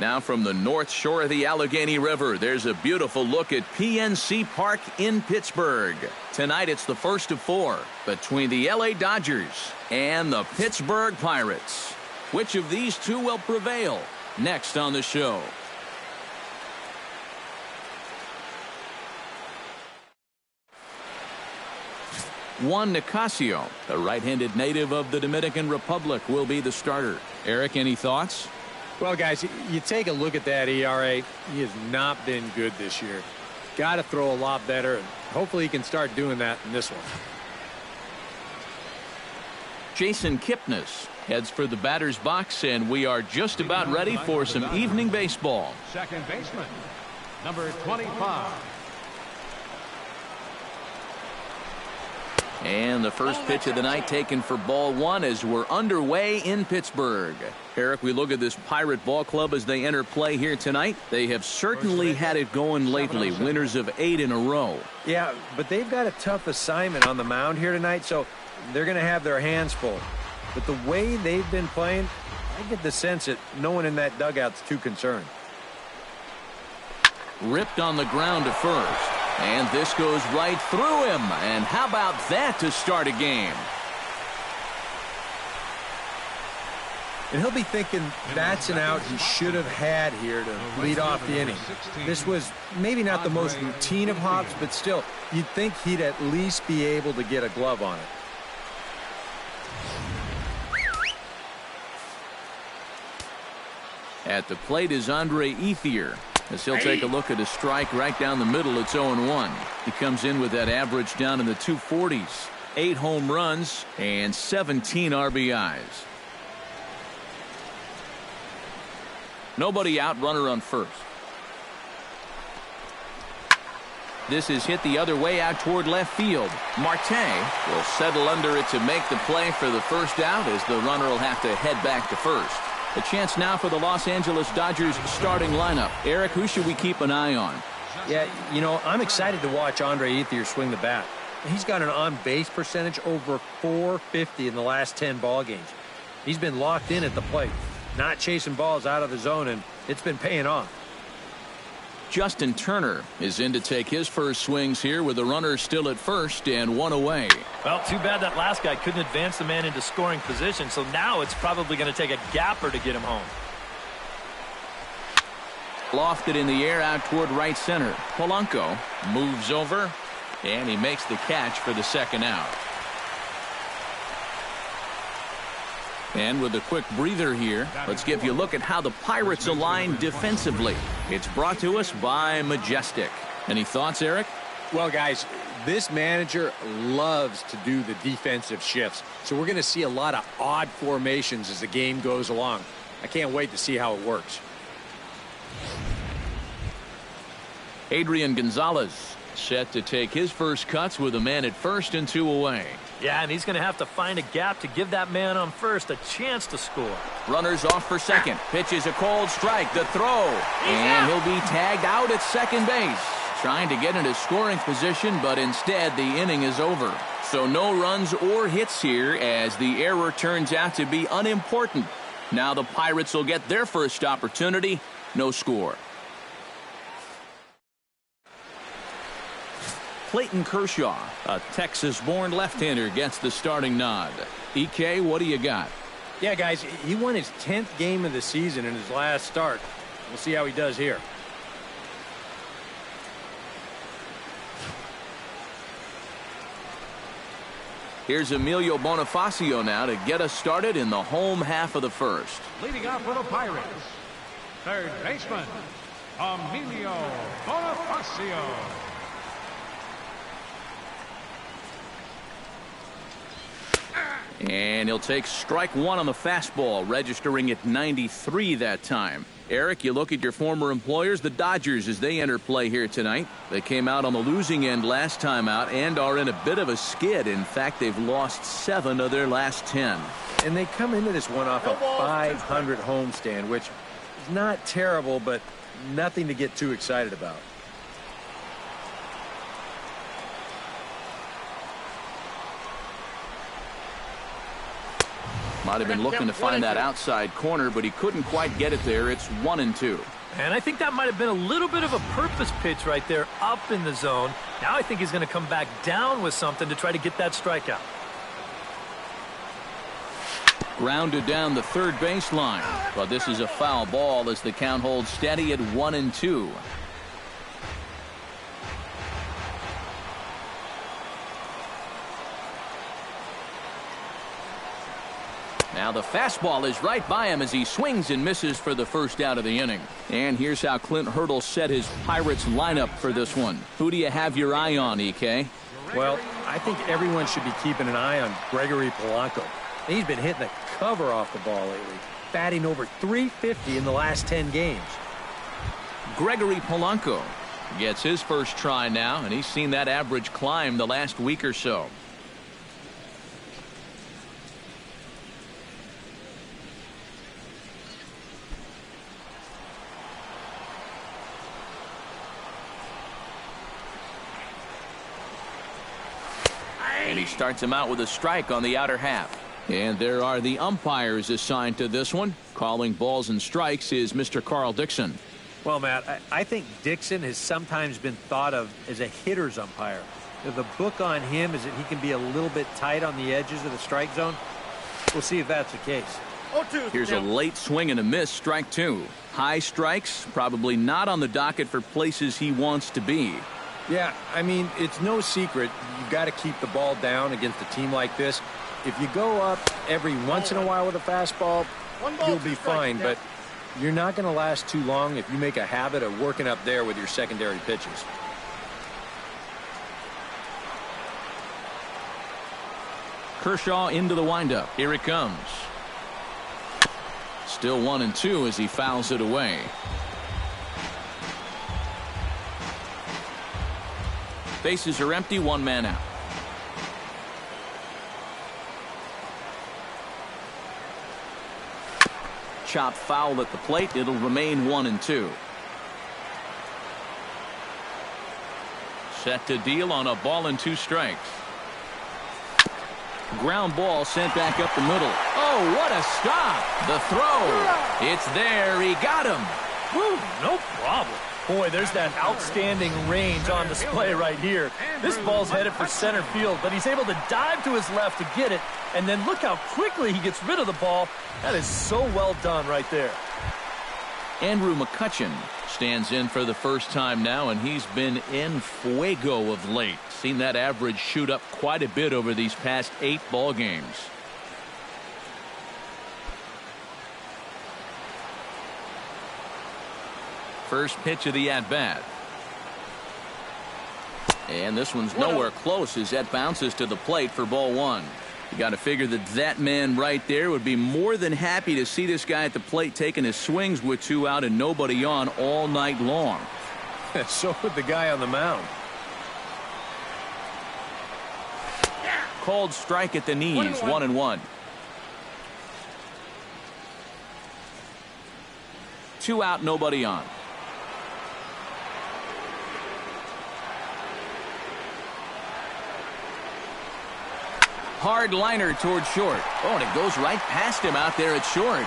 Now from the north shore of the Allegheny River, there's a beautiful look at PNC Park in Pittsburgh. Tonight it's the first of 4 between the LA Dodgers and the Pittsburgh Pirates. Which of these two will prevail? Next on the show. Juan Nicasio, the right-handed native of the Dominican Republic, will be the starter. Eric, any thoughts? Well, guys, you take a look at that ERA. He has not been good this year. Got to throw a lot better, and hopefully he can start doing that in this one. Jason Kipnis heads for the batter's box, and we are just about ready for some evening baseball. Second baseman, number 25. And the first pitch of the night taken for ball 1 as we're underway in Pittsburgh. Eric, we look at this Pirate ball club as they enter play here tonight. They have certainly had it going lately, winners of 8 in a row. Yeah, but they've got a tough assignment on the mound here tonight, so they're going to have their hands full. But the way they've been playing, I get the sense that no one in that dugout's too concerned. Ripped on the ground to first. And this goes right through him. And how about that to start a game? And he'll be thinking that's an out he should have had here to lead off the inning. This was maybe not the most routine of hops, but still, you'd think he'd at least be able to get a glove on it. At the plate is Andre Ethier, as he'll take a look at a strike right down the middle. It's 0-1. He comes in with that average down in the 240s. 8 home runs and 17 RBIs. Nobody out, runner on first. This is hit the other way out toward left field. Marte will settle under it to make the play for the first out, as the runner will have to head back to first. A chance now for the Los Angeles Dodgers starting lineup. Eric, who should we keep an eye on? Yeah, you know, I'm excited to watch Andre Ethier swing the bat. He's got an on-base percentage over .450 in the last 10 ball games. He's been locked in at the plate, not chasing balls out of the zone, and it's been paying off. Justin Turner is in to take his first swings here with the runner still at first and 1 away. Well, too bad that last guy couldn't advance the man into scoring position, so now it's probably going to take a gapper to get him home. Lofted in the air out toward right center. Polanco moves over, and he makes the catch for the second out. And with a quick breather here, let's give you a look at how the Pirates align defensively. It's brought to us by Majestic. Any thoughts, Eric? Well, guys, this manager loves to do the defensive shifts, so we're going to see a lot of odd formations as the game goes along. I can't wait to see how it works. Adrian Gonzalez set to take his first cuts with a man at first and 2 away. Yeah, and he's going to have to find a gap to give that man on first a chance to score. Runners off for second. Pitch is a cold strike. The throw. And he'll be tagged out at second base. Trying to get into scoring position, but instead the inning is over. So no runs or hits here, as the error turns out to be unimportant. Now the Pirates will get their first opportunity. No score. Clayton Kershaw, a Texas-born left-hander, gets the starting nod. EK, what do you got? Yeah, guys, he won his 10th game of the season in his last start. We'll see how he does here. Here's Emilio Bonifacio now to get us started in the home half of the first. Leading off for the Pirates, third baseman, Emilio Bonifacio. And he'll take strike 1 on the fastball, registering at 93 that time. Eric, you look at your former employers, the Dodgers, as they enter play here tonight. They came out on the losing end last time out and are in a bit of a skid. In fact, they've lost 7 of their last 10. And they come into this one off a 500 homestand, which is not terrible, but nothing to get too excited about. Might have been looking to find that outside corner, but he couldn't quite get it there. It's 1-2. And I think that might have been a little bit of a purpose pitch right there up in the zone. Now I think he's going to come back down with something to try to get that strikeout. Grounded down the third baseline, but this is a foul ball as the count holds steady at 1-2. Now the fastball is right by him as he swings and misses for the first out of the inning. And here's how Clint Hurdle set his Pirates lineup for this one. Who do you have your eye on, EK? Well, I think everyone should be keeping an eye on Gregory Polanco. He's been hitting the cover off the ball lately, batting over .350 in the last 10 games. Gregory Polanco gets his first try now, and he's seen that average climb the last week or so. And he starts him out with a strike on the outer half. And there are the umpires assigned to this one. Calling balls and strikes is Mr. Carl Dixon. Well, Matt, I think Dixon has sometimes been thought of as a hitter's umpire. The book on him is that he can be a little bit tight on the edges of the strike zone. We'll see if that's the case. Here's a late swing and a miss, strike two. High strikes, probably not on the docket for places he wants to be. Yeah, I mean, it's no secret you've got to keep the ball down against a team like this. If you go up every once in a while with a fastball, you'll be fine, but you're not going to last too long if you make a habit of working up there with your secondary pitches. Kershaw into the windup. Here it comes. Still 1-2 as he fouls it away. Bases are empty, one man out. Chop foul at the plate. It'll remain 1-2. Set to deal on a ball and two strikes. Ground ball sent back up the middle. Oh, what a stop. The throw. It's there. He got him. Woo, no problem. Boy, there's that outstanding range on display right here. This ball's headed for center field, but he's able to dive to his left to get it, and then look how quickly he gets rid of the ball. That is so well done right there. Andrew McCutchen stands in for the first time now, and he's been en fuego of late. Seen that average shoot up quite a bit over these past 8 ball games. First pitch of the at-bat. And this one's nowhere close as that bounces to the plate for ball one. You got to figure that man right there would be more than happy to see this guy at the plate taking his swings with 2 out and nobody on all night long. So would the guy on the mound. Called strike at the knees, 1-1. 2 out, nobody on. Hard liner towards short. Oh, and it goes right past him out there at short.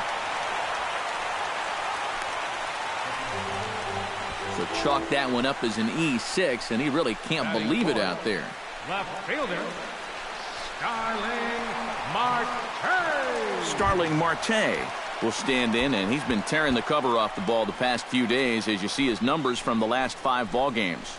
So chalk that one up as an E6, and he really can't believe it out there. Left fielder, Starling Marte. Starling Marte will stand in, and he's been tearing the cover off the ball the past few days as you see his numbers from the last 5 ball games.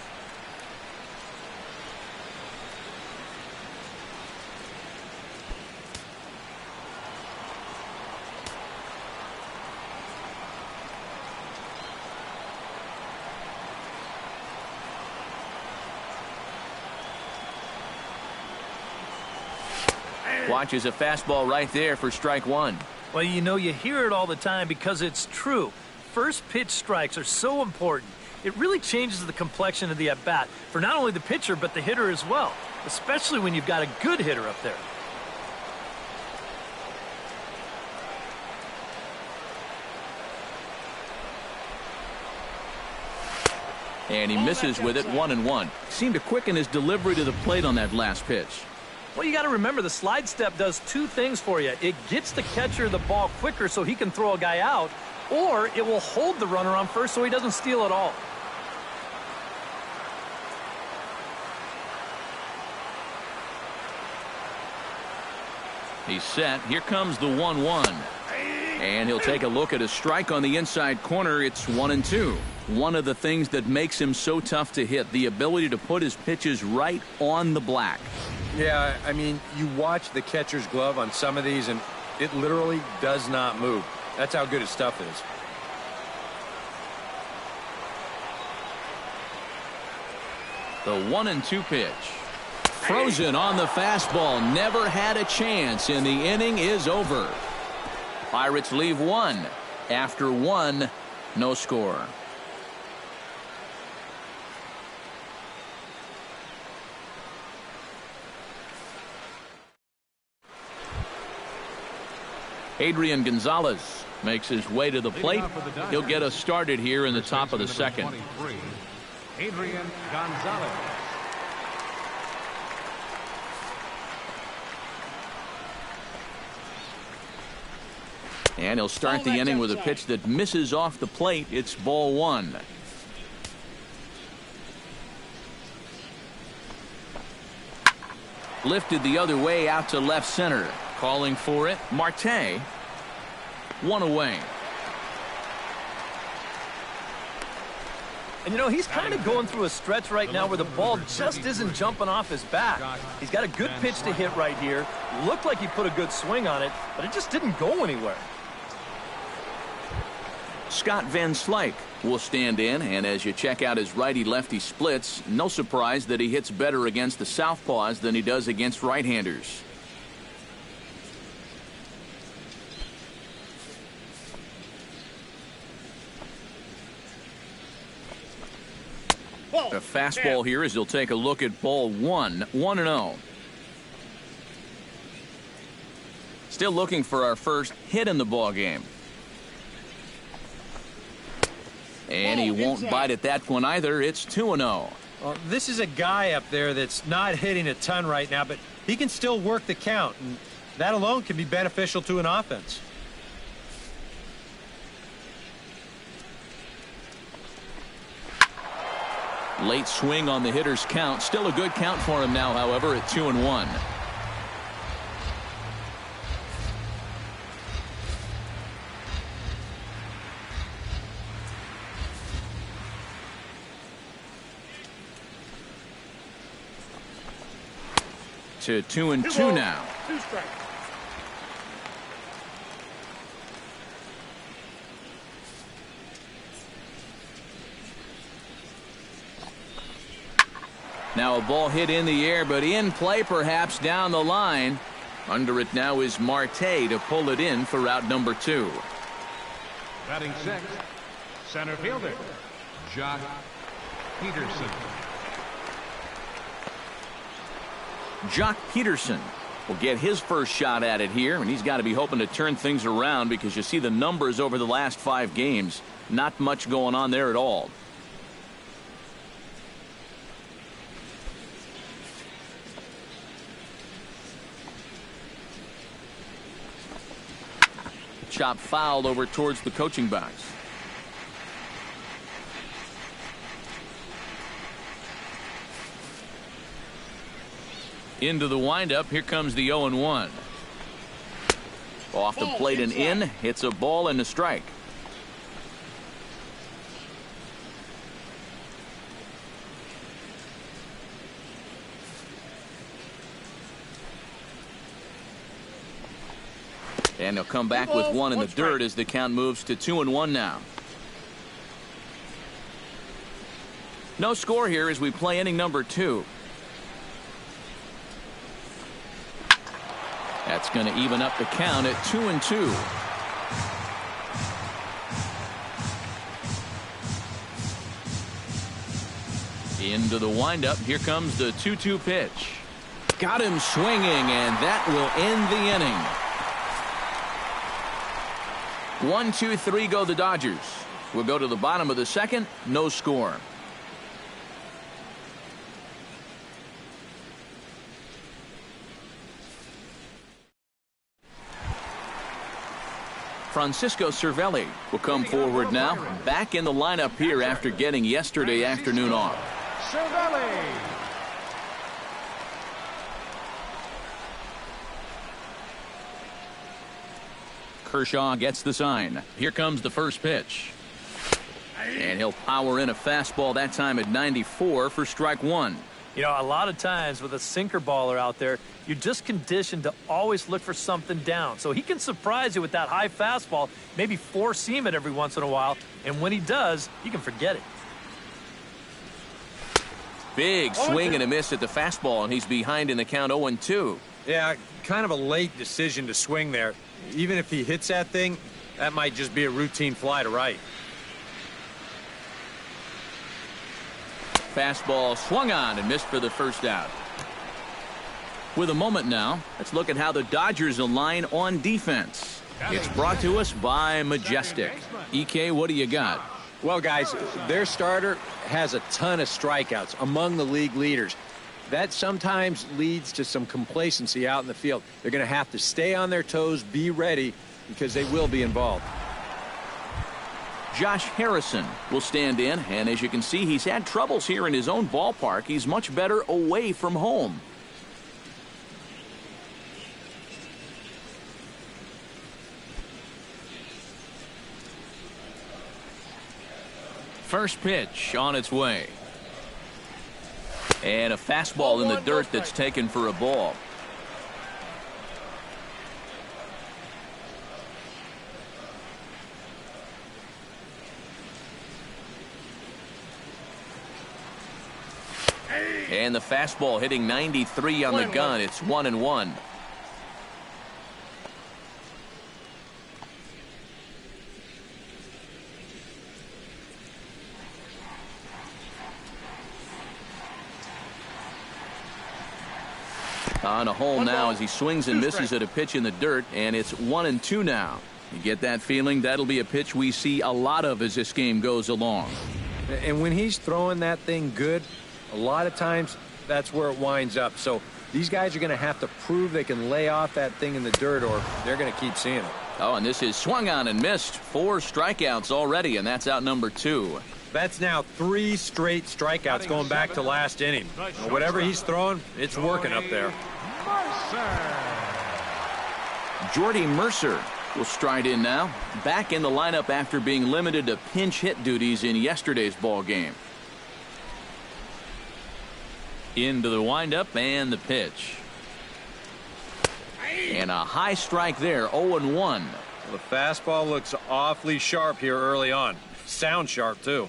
Watches a fastball right there for strike one. Well, you know, you hear it all the time because it's true. First pitch strikes are so important. It really changes the complexion of the at-bat for not only the pitcher but the hitter as well, especially when you've got a good hitter up there. And he misses with it, 1-1. Seemed to quicken his delivery to the plate on that last pitch. Well, you got to remember the slide step does two things for you. It gets the catcher the ball quicker so he can throw a guy out, or it will hold the runner on first so he doesn't steal at all. He's set. Here comes the 1-1. And he'll take a look at a strike on the inside corner. It's 1-2. One of the things that makes him so tough to hit, the ability to put his pitches right on the black. Yeah, I mean, you watch the catcher's glove on some of these, and it literally does not move. That's how good his stuff is. The 1-2 pitch. Frozen on the fastball. Never had a chance, and the inning is over. Pirates leave one. After one, no score. Adrian Gonzalez makes his way to the plate. He'll get us started here in the top of the second. Adrian Gonzalez. And he'll start the inning with a pitch that misses off the plate. It's ball one. Lifted the other way out to left center. Calling for it, Marte. One away. And, you know, he's kind of going through a stretch right now where the ball just isn't jumping off his bat. He's got a good pitch to hit right here. Looked like he put a good swing on it, but it just didn't go anywhere. Scott Van Slyke will stand in, and as you check out his righty-lefty splits, no surprise that he hits better against the southpaws than he does against right-handers. A fastball here as he'll take a look at ball one. 1-0. Still looking for our first hit in the ball game. And he won't bite at that one either. It's 2-0. Well, this is a guy up there that's not hitting a ton right now, but he can still work the count, and that alone can be beneficial to an offense. Late swing on the hitter's count. Still a good count for him now, however, at 2-1. To 2-2 now. Now a ball hit in the air, but in play perhaps down the line. Under it now is Marte to pull it in for out number 2. Batting sixth, center fielder, Jock Peterson. Jock Peterson will get his first shot at it here, and he's got to be hoping to turn things around because you see the numbers over the last 5 games. Not much going on there at all. Chop fouled over towards the coaching box. Into the windup. Here comes the 0-1. Off the plate and in. Hits a ball and a strike. And he'll come back with one in the dirt as the count moves to 2-1 now. No score here as we play inning number 2. That's going to even up the count at 2-2. Into the windup. Here comes the 2-2 pitch. Got him swinging, and that will end the inning. 1-2-3 go the Dodgers. We'll go to the bottom of the second. No score. Francisco Cervelli will come forward now. Back in the lineup here after getting yesterday afternoon off. Cervelli. Kershaw gets the sign. Here comes the first pitch. And he'll power in a fastball that time at 94 for strike one. You know, a lot of times with a sinker baller out there, you're just conditioned to always look for something down. So he can surprise you with that high fastball, maybe four-seam it every once in a while, and when he does, you can forget it. Big swing and a miss at the fastball, and he's behind in the count 0-2. Yeah, kind of a late decision to swing there. Even if he hits that thing, that might just be a routine fly to right. Fastball swung on and missed for the first out. With a moment now, let's look at how the Dodgers align on defense. It's brought to us by Majestic. EK, what do you got? Well, guys, their starter has a ton of strikeouts, among the league leaders. That sometimes leads to some complacency out in the field. They're going to have to stay on their toes, be ready, because they will be involved. Josh Harrison will stand in, and as you can see, he's had troubles here in his own ballpark. He's much better away from home. First pitch on its way. And a fastball in the dirt that's taken for a ball. And the fastball hitting 93 on the gun. It's 1-1. On a hole now as he swings and misses at a pitch in the dirt, and it's 1-2 now. You get that feeling? That'll be a pitch we see a lot of as this game goes along. And when he's throwing that thing good, a lot of times that's where it winds up. So these guys are going to have to prove they can lay off that thing in the dirt, or they're going to keep seeing it. Oh, and this is swung on and missed. 4 strikeouts already, and that's out number 2. That's now 3 straight strikeouts going back to last inning. Whatever he's throwing, it's working up there. Jordy Mercer will stride in now. Back in the lineup after being limited to pinch hit duties in yesterday's ball game. Into the windup and the pitch. And a high strike there, 0-1. Well, the fastball looks awfully sharp here early on. Sound sharp, too.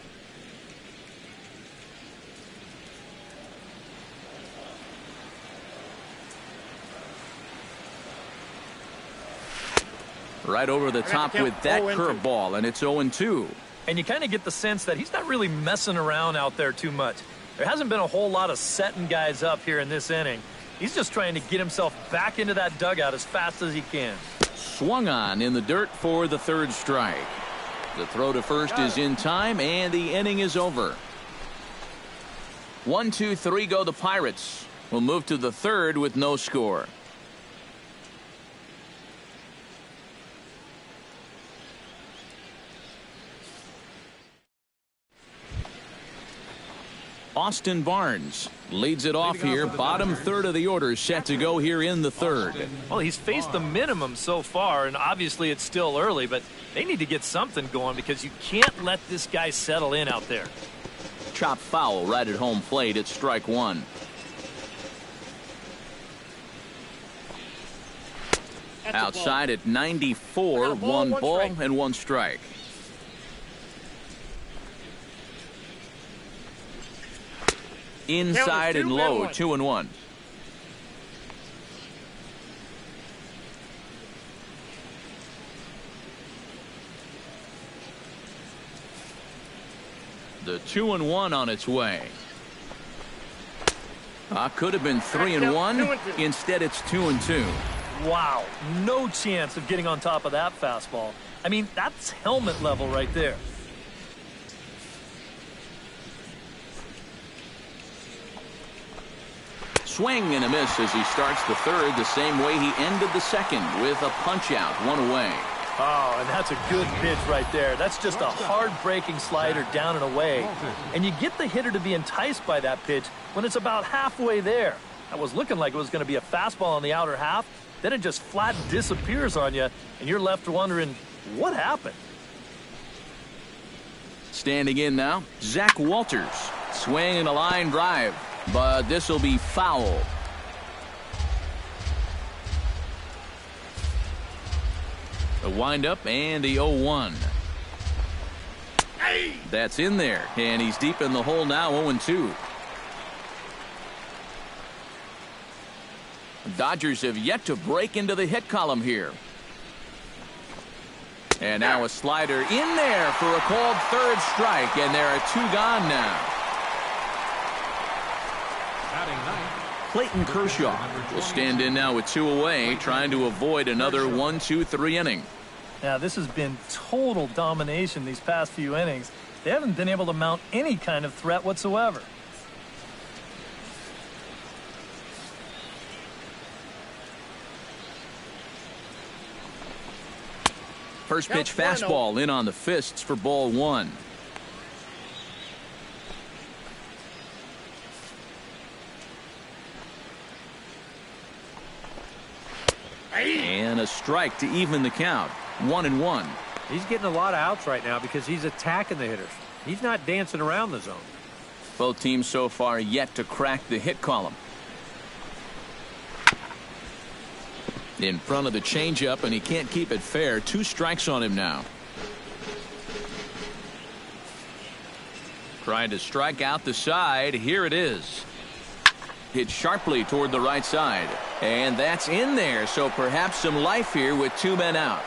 Right over the top with that curveball, and it's 0-2. And you kind of get the sense that he's not really messing around out there too much. There hasn't been a whole lot of setting guys up here in this inning. He's just trying to get himself back into that dugout as fast as he can. Swung on in the dirt for the third strike. The throw to first is in time, and the inning is over. 1-2-3 go the Pirates. We'll move to the third with no score. Austin Barnes leads it off here. Bottom third of the order set to go here in the third. Well, he's faced the minimum so far, and obviously it's still early, but they need to get something going because you can't let this guy settle in out there. Chop foul right at home plate. It's strike one. Outside at 94, one ball and one strike. Inside and low, 2-1. The 2-1 on its way. Could have been 3-1. Instead, it's 2-2. Wow, no chance of getting on top of that fastball. I mean, that's helmet level right there. Swing and a miss as he starts the third the same way he ended the second with a punch out, one away. Oh, and that's a good pitch right there. That's just a hard-breaking slider down and away. And you get the hitter to be enticed by that pitch when it's about halfway there. That was looking like it was going to be a fastball on the outer half. Then it just flat disappears on you, and you're left wondering, what happened? Standing in now, Zach Walters. Swing and a line drive, but this will be foul. The windup and the 0-1. That's in there, and he's deep in the hole now, 0-2. Dodgers have yet to break into the hit column here. And now a slider in there for a called third strike, and there are 2 gone now. Clayton Kershaw will stand in now with 2 away, trying to avoid another 1-2-3 inning. Now, this has been total domination these past few innings. They haven't been able to mount any kind of threat whatsoever. First pitch fastball in on the fists for ball 1. And a strike to even the count. 1-1. He's getting a lot of outs right now because he's attacking the hitters. He's not dancing around the zone. Both teams so far yet to crack the hit column. In front of the changeup, and he can't keep it fair. 2 strikes on him now. Trying to strike out the side. Here it is. Hit sharply toward the right side. And that's in there, so perhaps some life here with 2 men out.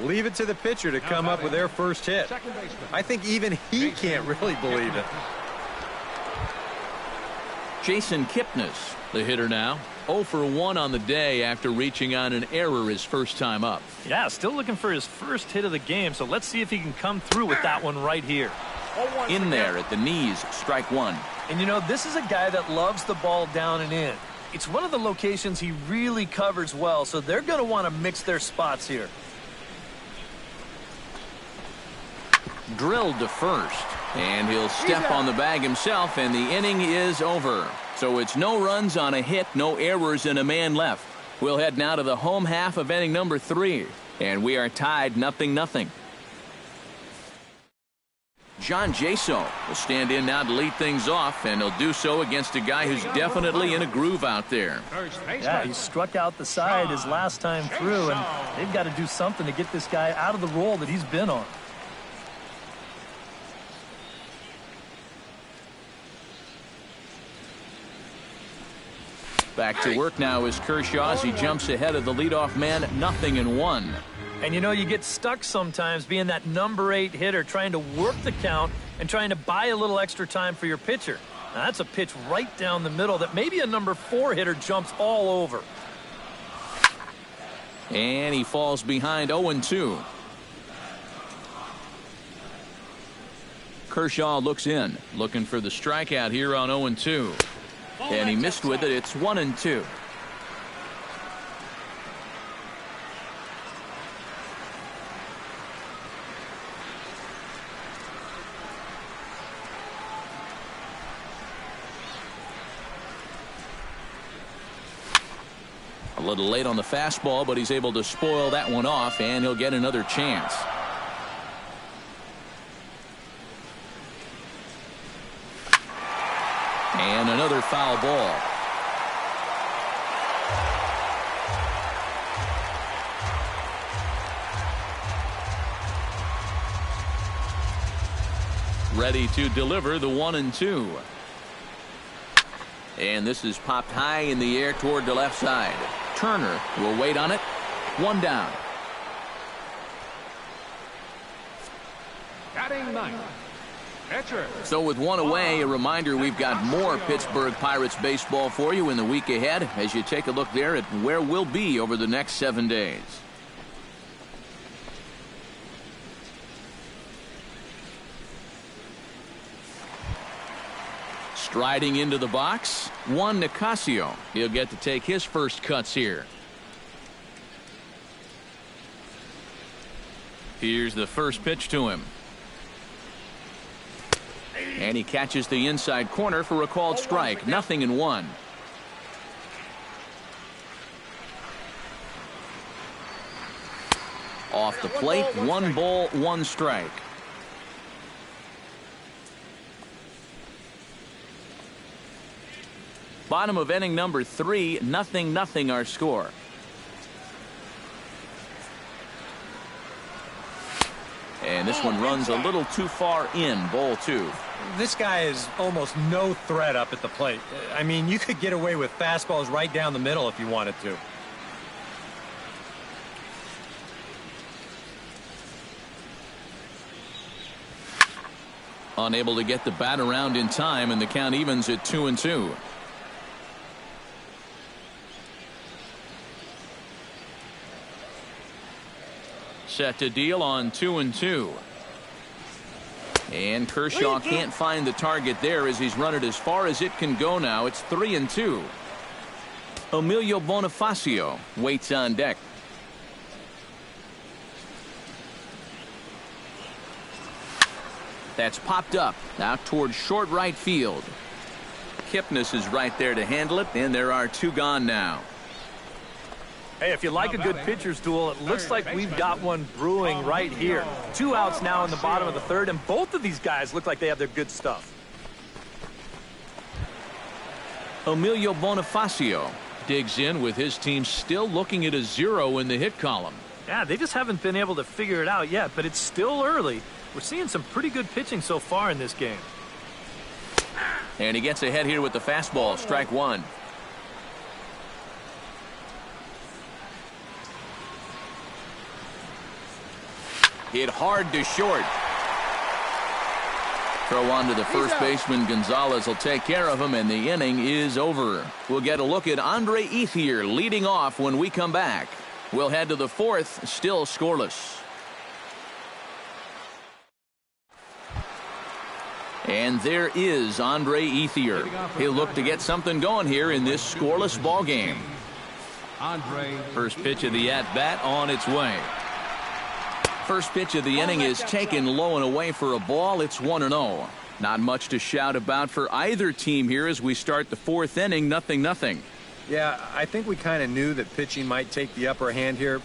Leave it to the pitcher to come up with their first hit. I think even he can't really believe it. Jason Kipnis, the hitter now. 0 for 1 on the day after reaching on an error his first time up. Yeah, still looking for his first hit of the game, so let's see if he can come through with that one right here. In there at the knees, strike 1. And you know, this is a guy that loves the ball down and in. It's one of the locations he really covers well, so they're going to want to mix their spots here. Drilled to first, and he'll step on the bag himself, and the inning is over. So it's no runs on a hit, no errors, and a man left. We'll head now to the home half of inning number 3, and we are tied 0-0. John Jaso will stand in now to lead things off, and he'll do so against a guy who's definitely in a groove out there. Yeah, he struck out the side his last time through, and they've got to do something to get this guy out of the role that he's been on. Back to work now is Kershaw as he jumps ahead of the leadoff man, 0-1. And you know, you get stuck sometimes being that number 8 hitter, trying to work the count and trying to buy a little extra time for your pitcher. Now, that's a pitch right down the middle that maybe a number 4 hitter jumps all over. And he falls behind 0-2. Kershaw looks in, looking for the strikeout here on 0-2. And he missed with it. It's 1-2. A little late on the fastball, but he's able to spoil that one off, and he'll get another chance. And another foul ball. Ready to deliver the 1-2. And this is popped high in the air toward the left side. Turner will wait on it. 1 down. Batting 9. So with 1 away, a reminder we've got more Pittsburgh Pirates baseball for you in the week ahead as you take a look there at where we'll be over the next 7 days. Striding into the box, Juan Nicasio. He'll get to take his first cuts here. Here's the first pitch to him. And he catches the inside corner for a called strike. 0-1. Off the plate, 1 ball, 1 strike. Bottom of inning number 3, 0-0 our score. And this one runs a little too far in, ball 2. This guy is almost no threat up at the plate. I mean, you could get away with fastballs right down the middle if you wanted to. Unable to get the bat around in time, and the count evens at 2-2. Set to deal on 2-2. And Kershaw can't find the target there as he's run it as far as it can go now. It's 3-2. Emilio Bonifacio waits on deck. That's popped up out towards short right field. Kipnis is right there to handle it, and there are 2 gone now. Hey, if you like a good pitcher's duel, it looks like we've got one brewing right here. 2 outs now in the bottom of the 3rd, and both of these guys look like they have their good stuff. Emilio Bonifacio digs in with his team still looking at a 0 in the hit column. Yeah, they just haven't been able to figure it out yet, but it's still early. We're seeing some pretty good pitching so far in this game. And he gets ahead here with the fastball, strike 1. Hit hard to short. Throw on to the first baseman. Gonzalez will take care of him, and the inning is over. We'll get a look at Andre Ethier leading off when we come back. We'll head to the 4th, still scoreless. And there is Andre Ethier. He'll look to get something going here in this scoreless ball game. First pitch of the at-bat on its way. First pitch of the inning is taken low and away for a ball. It's 1-0. Not much to shout about for either team here as we start the 4th inning. 0-0. Yeah, I think we kind of knew that pitching might take the upper hand here.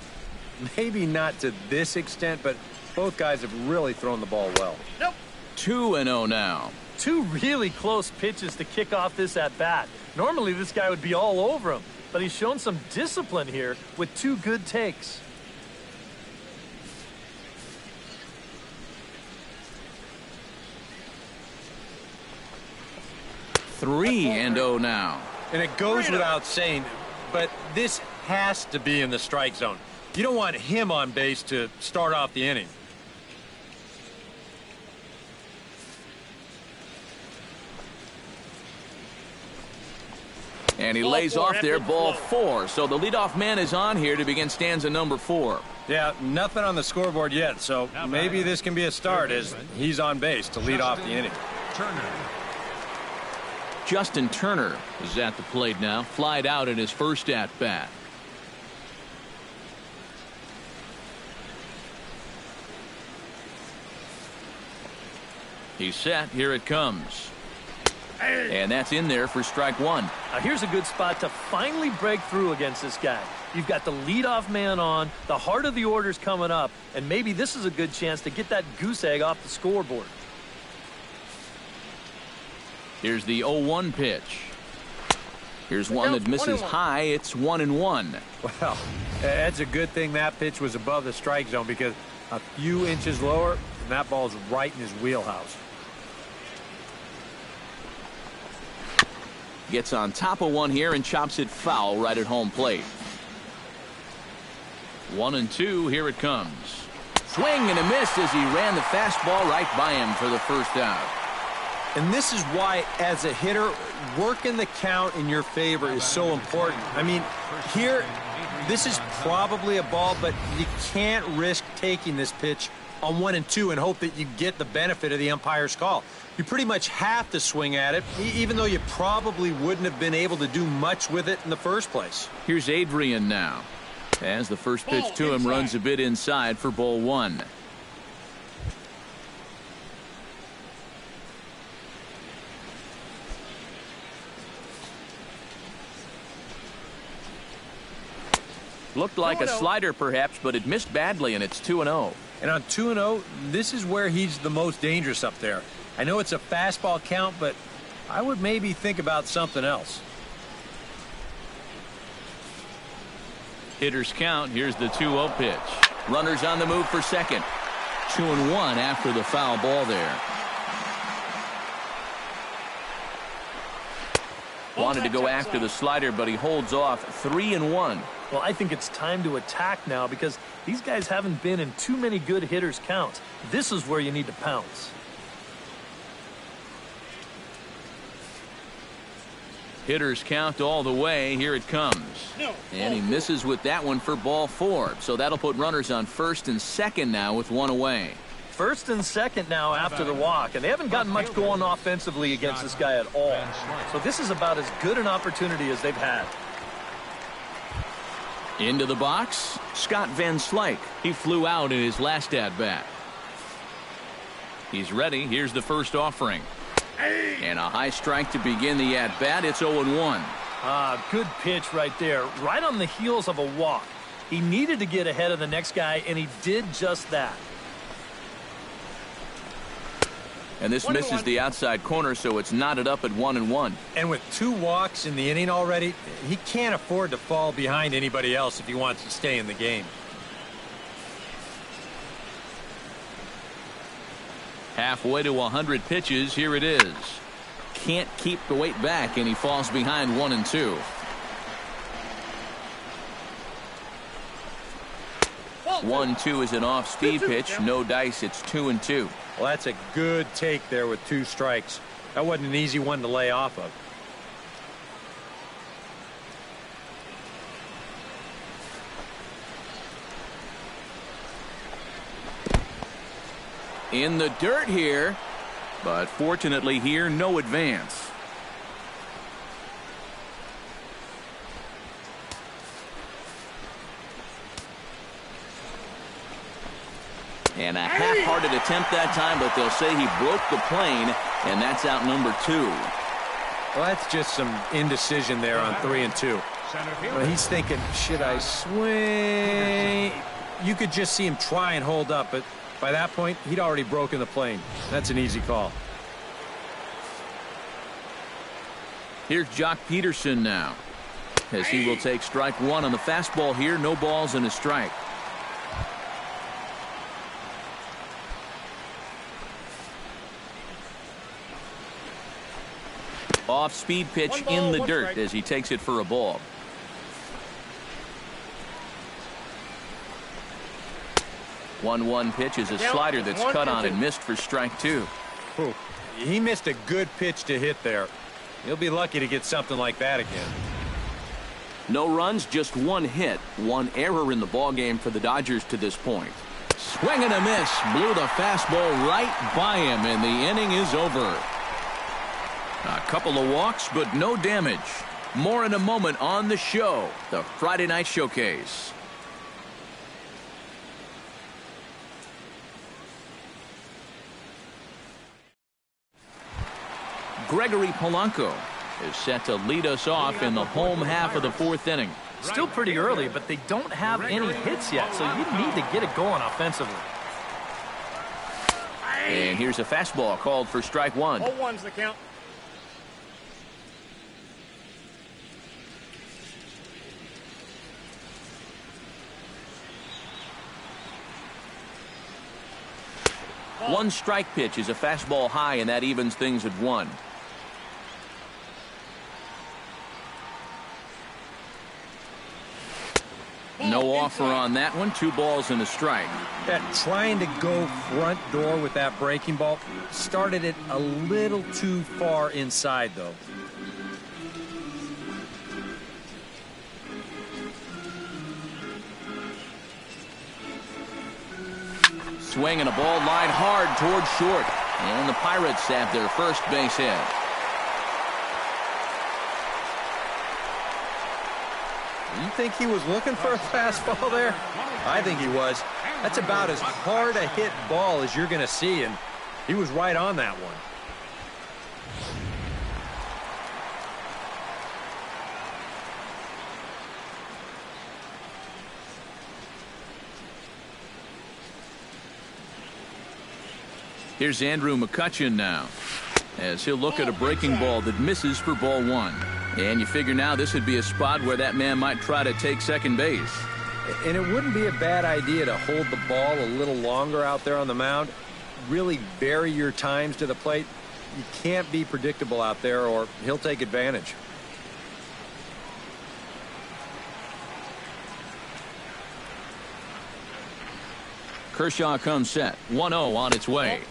Maybe not to this extent, but both guys have really thrown the ball well. 2-0 now. 2 really close pitches to kick off this at-bat. Normally this guy would be all over him, but he's shown some discipline here with 2 good takes. 3-0 now. And it goes without saying, but this has to be in the strike zone. You don't want him on base to start off the inning. And he lays off there, ball 4. So the leadoff man is on here to begin stanza number 4. Yeah, nothing on the scoreboard yet, so maybe this can be a start as he's on base to lead off the inning. Justin Turner is at the plate now, flied out in his first at-bat. He's set. Here it comes. And that's in there for strike 1. Now here's a good spot to finally break through against this guy. You've got the leadoff man on, the heart of the order's coming up, and maybe this is a good chance to get that goose egg off the scoreboard. Here's the 0-1 pitch. Here's one that misses high. It's 1-1. Well, that's a good thing that pitch was above the strike zone, because a few inches lower, and that ball's right in his wheelhouse. Gets on top of one here and chops it foul right at home plate. 1-2. Here it comes. Swing and a miss as he ran the fastball right by him for the first out. And this is why, as a hitter, working the count in your favor is so important. I mean, here, this is probably a ball, but you can't risk taking this pitch on 1-2 and hope that you get the benefit of the umpire's call. You pretty much have to swing at it, even though you probably wouldn't have been able to do much with it in the first place. Here's Adrian now. As the first pitch to him runs a bit inside for ball 1. Looked like a slider perhaps, but it missed badly, and it's 2-0. And on 2-0, this is where he's the most dangerous up there. I know it's a fastball count, but I would maybe think about something else. Hitters count. Here's the 2-0 pitch. Runners on the move for second. 2-1 after the foul ball there. Wanted to go after the slider, but he holds off. 3-1. Well, I think it's time to attack now because these guys haven't been in too many good hitters' counts. This is where you need to pounce. Hitters count all the way. Here it comes. And he misses with that one for ball 4. So that'll put runners on first and second now with one away. First and second now after the walk, and they haven't gotten much going offensively against this guy at all. So this is about as good an opportunity as they've had. Into the box, Scott Van Slyke. He flew out in his last at-bat. He's ready. Here's the first offering. And a high strike to begin the at-bat. It's 0-1. Good pitch right there, right on the heels of a walk. He needed to get ahead of the next guy, and he did just that. And this misses the outside corner, so it's knotted up at 1-1. And with 2 walks in the inning already, he can't afford to fall behind anybody else if he wants to stay in the game. Halfway to 100 pitches, here it is. Can't keep the weight back, and he falls behind 1-2. One, 2 is an off-speed pitch. No dice. It's 2-2. Well, that's a good take there with 2 strikes. That wasn't an easy one to lay off of. In the dirt here, but fortunately here, no advance. And a half-hearted attempt that time, but they'll say he broke the plane, and that's out number 2. Well, that's just some indecision there on 3 and 2. Well, he's thinking, should I swing? You could just see him try and hold up, but by that point, he'd already broken the plane. That's an easy call. Here's Jock Peterson now, as he will take strike 1 on the fastball here. No balls and a strike. Off-speed pitch in the dirt as he takes it for a ball. One pitch is a slider that's cut on and missed for strike 2. Ooh, he missed a good pitch to hit there. He'll be lucky to get something like that again. No runs, just 1 hit. 1 error in the ballgame for the Dodgers to this point. Swing and a miss. Blew the fastball right by him, and the inning is over. A couple of walks, but no damage. More in a moment on the show, the Friday Night Showcase. Gregory Polanco is set to lead us off in the home half of the 4th inning. Still pretty early, but they don't have any hits yet, so you need to get it going offensively. And here's a fastball called for strike 1. 0-1's the count. One strike pitch is a fastball high, and that evens things at 1. No offer on that one. 2 balls and a strike. Trying to go front door with that breaking ball started it a little too far inside, though. Swing and a ball lined hard towards short. And the Pirates have their first base hit. You think he was looking for a fastball there? I think he was. That's about as hard a hit ball as you're going to see, and he was right on that one. Here's Andrew McCutcheon now, as he'll look at a breaking ball that misses for ball one. And you figure now this would be a spot where that man might try to take second base. And it wouldn't be a bad idea to hold the ball a little longer out there on the mound. Really vary your times to the plate. You can't be predictable out there or he'll take advantage. Kershaw comes set. 1-0 on its way.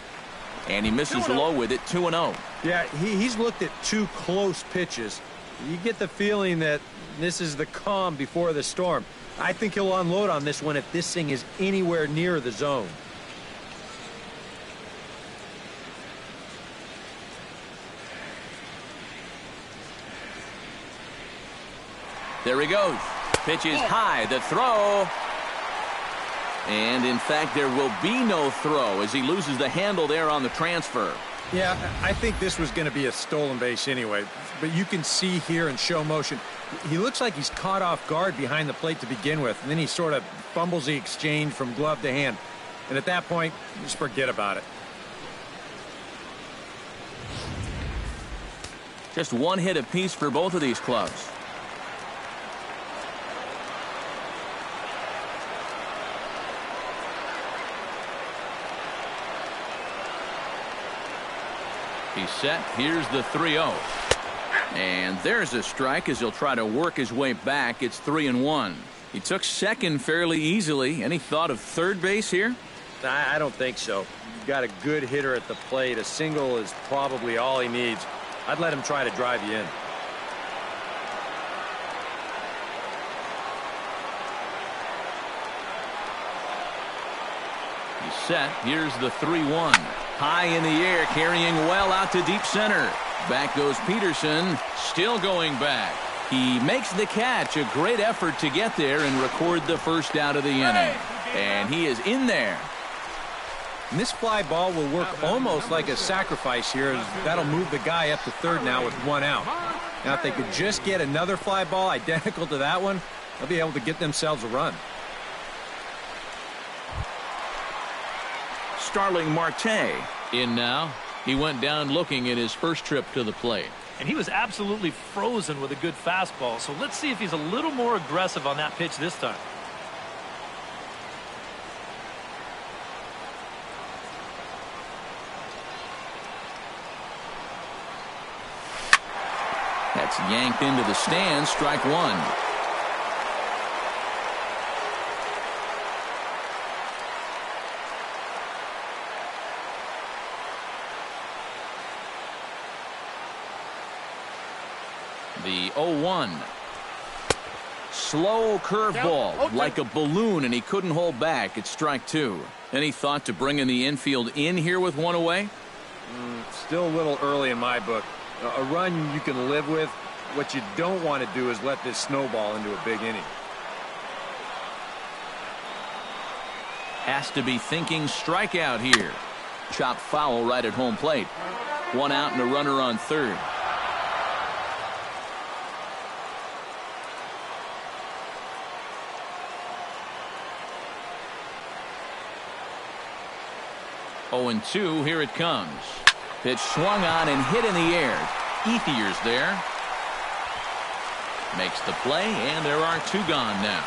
And he misses low with it. 2-0. Yeah, he's looked at two close pitches. You get the feeling that this is the calm before the storm. I think he'll unload on this one if this thing is anywhere near the zone. There he goes. Pitch is high. The throw. And, in fact, there will be no throw as he loses the handle there on the transfer. Yeah, I think this was going to be a stolen base anyway. But you can see here in show motion, he looks like he's caught off guard behind the plate to begin with. And then he sort of fumbles the exchange from glove to hand. And at that point, just forget about it. Just one hit apiece for both of these clubs. He's set. Here's the 3-0. And there's a strike as he'll try to work his way back. It's 3-1. He took second fairly easily. Any thought of third base here? I don't think so. You've got a good hitter at the plate. A single is probably all he needs. I'd let him try to drive you in. He's set. Here's the 3-1. High in the air, carrying well out to deep center. Back goes Peterson, still going back. He makes the catch. A great effort to get there and record the first out of the inning. And he is in there. And this fly ball will work almost like a sacrifice here, as that'll move the guy up to third now with one out. Now, if they could just get another fly ball identical to that one, they'll be able to get themselves a run. Starling Marte in now. He went down looking at his first trip to the plate. And he was absolutely frozen with a good fastball. So let's see if he's a little more aggressive on that pitch this time. That's yanked into the stands. Strike one. The 0-1. Slow curveball like a balloon, and he couldn't hold back. It's strike two. Any thought to bringing the infield in here with one away? Still a little early in my book. A run you can live with. What you don't want to do is let this snowball into a big inning. Has to be thinking strikeout here. Chopped foul right at home plate. One out and a runner on third. Oh, and 2, here it comes. Pitch swung on and hit in the air. Ethier's there. Makes the play, and there are two gone now.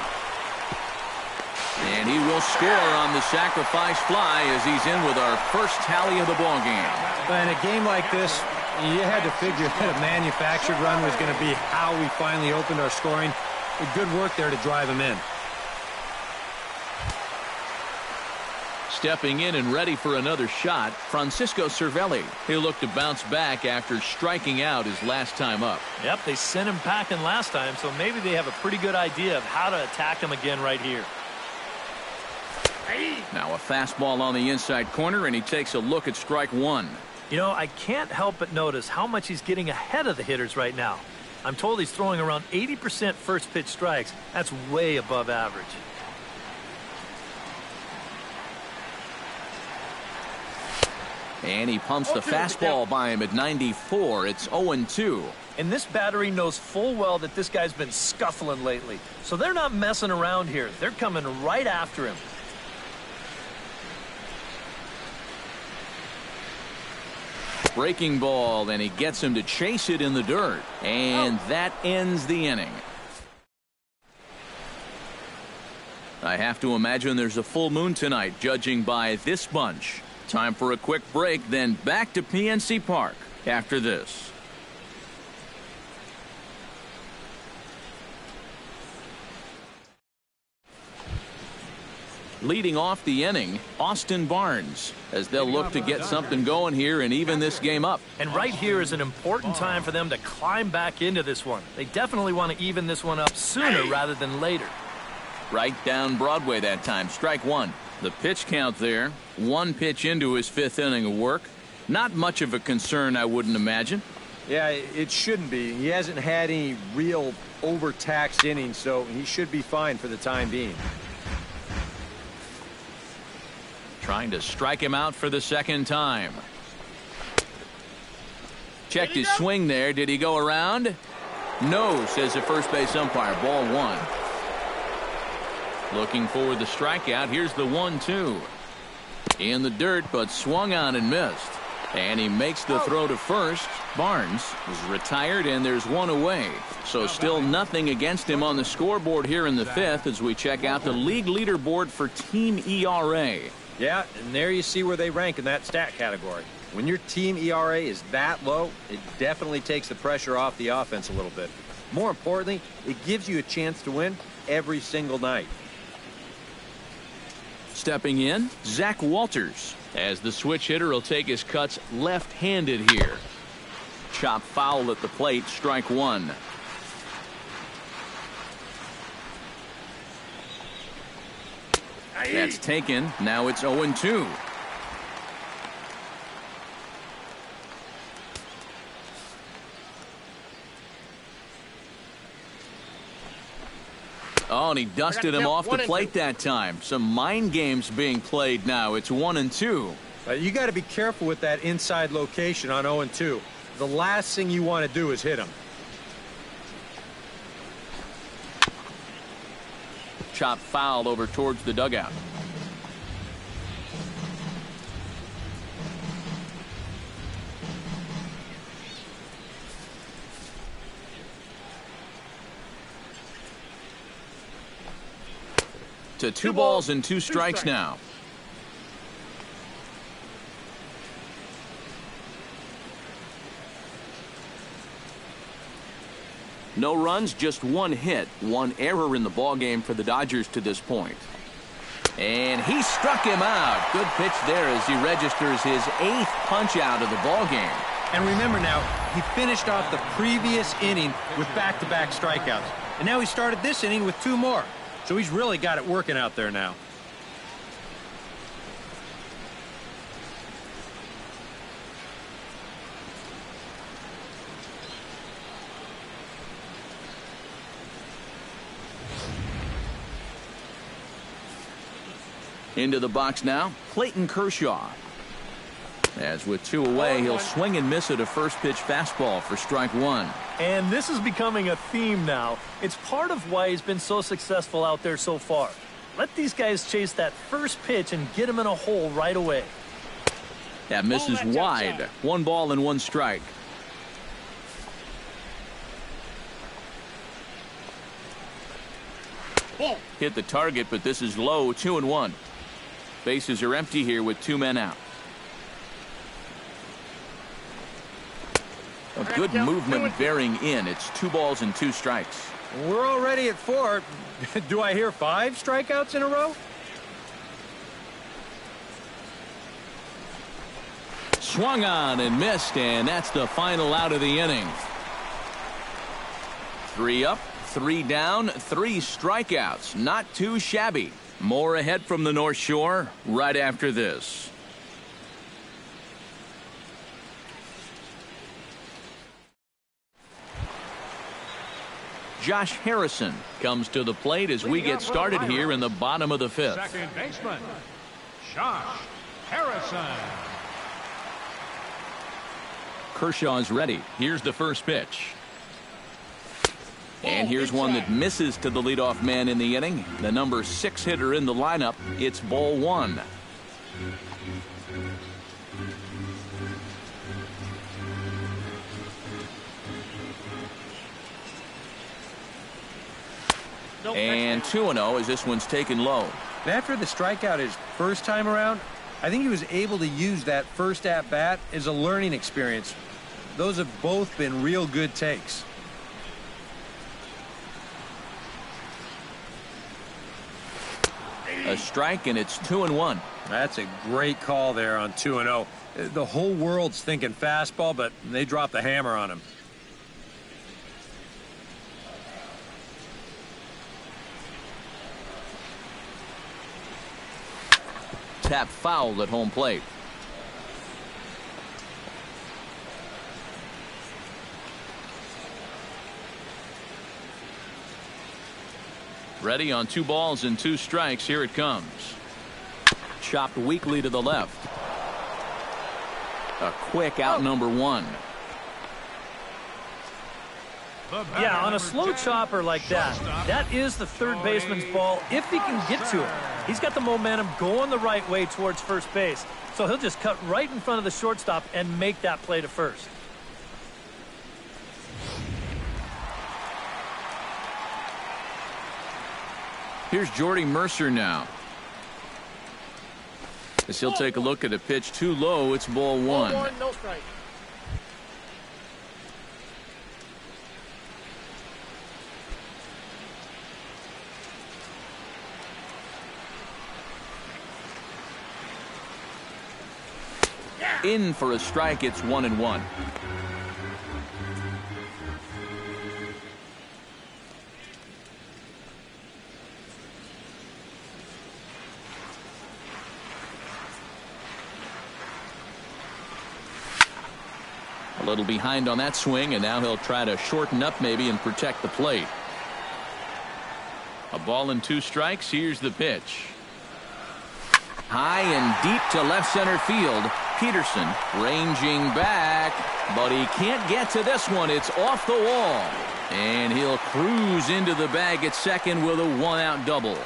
And he will score on the sacrifice fly as he's in with our first tally of the ball game. In a game like this, you had to figure that a manufactured run was going to be how we finally opened our scoring. Good work there to drive him in. Stepping in and ready for another shot, Francisco Cervelli. He'll look to bounce back after striking out his last time up. Yep, they sent him packing last time, so maybe they have a pretty good idea of how to attack him again right here. Now a fastball on the inside corner, and he takes a look at strike one. You know, I can't help but notice how much he's getting ahead of the hitters right now. I'm told he's throwing around 80% first pitch strikes. That's way above average. And he pumps the fastball by him at 94. It's 0-2. And this battery knows full well that this guy's been scuffling lately. So they're not messing around here. They're coming right after him. Breaking ball, and he gets him to chase it in the dirt. And that ends the inning. I have to imagine there's a full moon tonight, judging by this bunch. Time for a quick break, then back to PNC Park after this. Leading off the inning, Austin Barnes, as they'll look to get something going here and even this game up. And right here is an important time for them to climb back into this one. They definitely want to even this one up sooner rather than later. Right down Broadway that time. Strike one. The pitch count there. One pitch into his fifth inning of work. Not much of a concern, I wouldn't imagine. Yeah, it shouldn't be. He hasn't had any real overtaxed innings, so he should be fine for the time being. Trying to strike him out for the second time. Checked his swing there. Did he go around? No, says the first base umpire. Ball one. Looking for the strikeout. Here's the 1-2. In the dirt, but swung on and missed. And he makes the throw to first. Barnes is retired, and there's one away. So still nothing against him on the scoreboard here in the fifth as we check out the league leaderboard for team ERA. Yeah, and there you see where they rank in that stat category. When your team ERA is that low, it definitely takes the pressure off the offense a little bit. More importantly, it gives you a chance to win every single night. Stepping in, Zach Walters, as the switch hitter will take his cuts left-handed here. Chop foul at the plate, strike one. That's taken. Now it's 0-2. Oh, and he dusted him off the plate that time. Some mind games being played now. It's 1-2. You got to be careful with that inside location on 0-2. The last thing you want to do is hit him. Chop foul over towards the dugout. To two balls and two strikes now. No runs, just one hit, one error in the ballgame for the Dodgers to this point. And he struck him out. Good pitch there as he registers his 8th punch out of the ballgame. And remember now, he finished off the previous inning with back-to-back strikeouts. And now he started this inning with 2 more. So he's really got it working out there now. Into the box now, Clayton Kershaw. As with 2 away, he'll swing and miss at a first pitch fastball for strike one. And this is becoming a theme now. It's part of why he's been so successful out there so far. Let these guys chase that first pitch and get him in a hole right away. That misses wide. 1 ball and 1 strike. Hit the target, but this is low. 2-1. Bases are empty here with 2 men out. A good movement bearing in. It's 2 balls and 2 strikes. We're already at 4. Do I hear 5 strikeouts in a row? Swung on and missed, and that's the final out of the inning. 3 up, 3 down, 3 strikeouts. Not too shabby. More ahead from the North Shore right after this. Josh Harrison comes to the plate as we get started here in the bottom of the 5th. Second baseman, Josh Harrison. Kershaw's ready. Here's the first pitch. And here's one that misses to the leadoff man in the inning. The number 6 hitter in the lineup. It's ball 1. And 2-0 as this one's taken low. After the strikeout his first time around, I think he was able to use that first at-bat as a learning experience. Those have both been real good takes. A strike, and it's 2-1. That's a great call there on 2-0. The whole world's thinking fastball, but they dropped the hammer on him. Tap foul at home plate. Ready on 2 balls and 2 strikes. Here it comes. Chopped weakly to the left. A quick out, number 1. Yeah, on a slow chopper like that, that is the third baseman's ball if he can get to it. He's got the momentum going the right way towards first base, so he'll just cut right in front of the shortstop and make that play to first. Here's Jordy Mercer now. As he'll take a look at a pitch too low, it's ball 1. No strike. In for a strike. It's 1-1. A little behind on that swing, and now he'll try to shorten up maybe and protect the plate. A ball and 2 strikes. Here's the pitch. High and deep to left center field. Peterson ranging back, but he can't get to this one. It's off the wall, and he'll cruise into the bag at second with a 1-out double.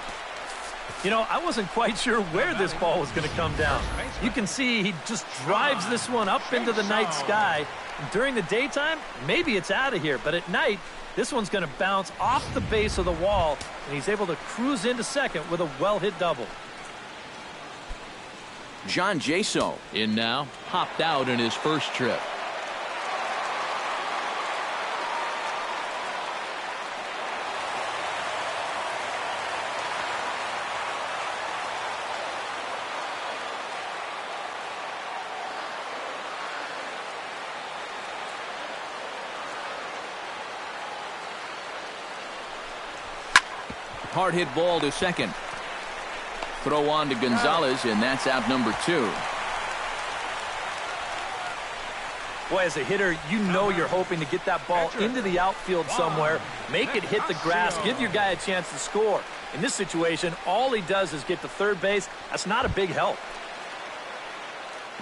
You know, I wasn't quite sure where this ball was going to come down. You can see he just drives this one up into the night sky. During the daytime, maybe it's out of here, but at night, this one's going to bounce off the base of the wall, and he's able to cruise into second with a well-hit double. John Jaso in now, hopped out in his first trip. Hard hit ball to second. Throw on to Gonzalez, and that's out number 2. Boy, as a hitter, you know you're hoping to get that ball into the outfield somewhere, make it hit the grass, give your guy a chance to score. In this situation, all he does is get to third base. That's not a big help.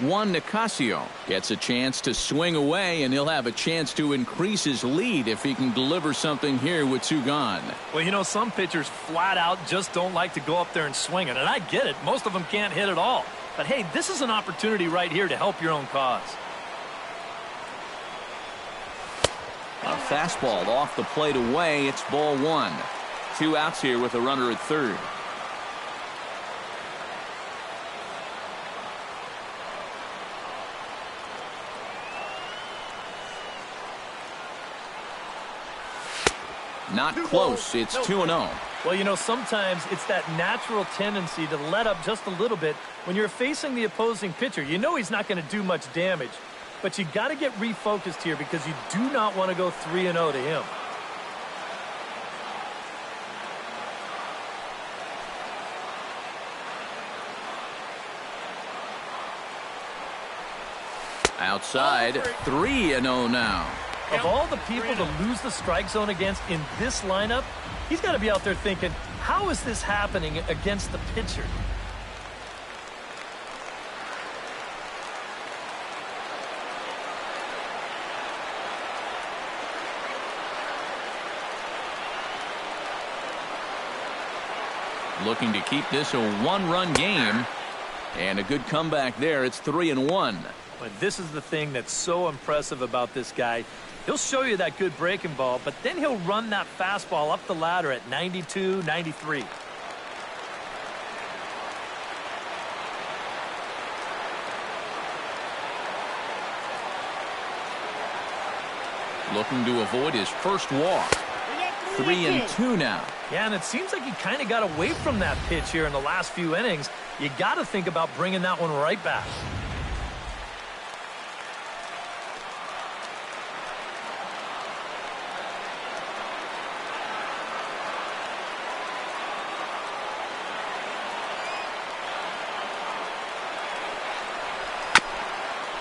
Juan Nicasio gets a chance to swing away, and he'll have a chance to increase his lead if he can deliver something here with 2 gone. Well, you know, some pitchers flat out just don't like to go up there and swing it, and I get it. Most of them can't hit at all. But, hey, this is an opportunity right here to help your own cause. A fastball off the plate away. It's ball 1. 2 outs here with a runner at third. Not close. It's 2-0. Well, you know, sometimes it's that natural tendency to let up just a little bit when you're facing the opposing pitcher. You know he's not going to do much damage, but you got to get refocused here because you do not want to go 3-0 to him. Outside, 3-0 now. Of all the people to lose the strike zone against in this lineup, he's got to be out there thinking, how is this happening against the pitcher? Looking to keep this a 1-run game, and a good comeback there. It's 3-1. But this is the thing that's so impressive about this guy. He'll show you that good breaking ball, but then he'll run that fastball up the ladder at 92, 93. Looking to avoid his first walk. 3-2 now. Yeah, and it seems like he kind of got away from that pitch here in the last few innings. You got to think about bringing that one right back.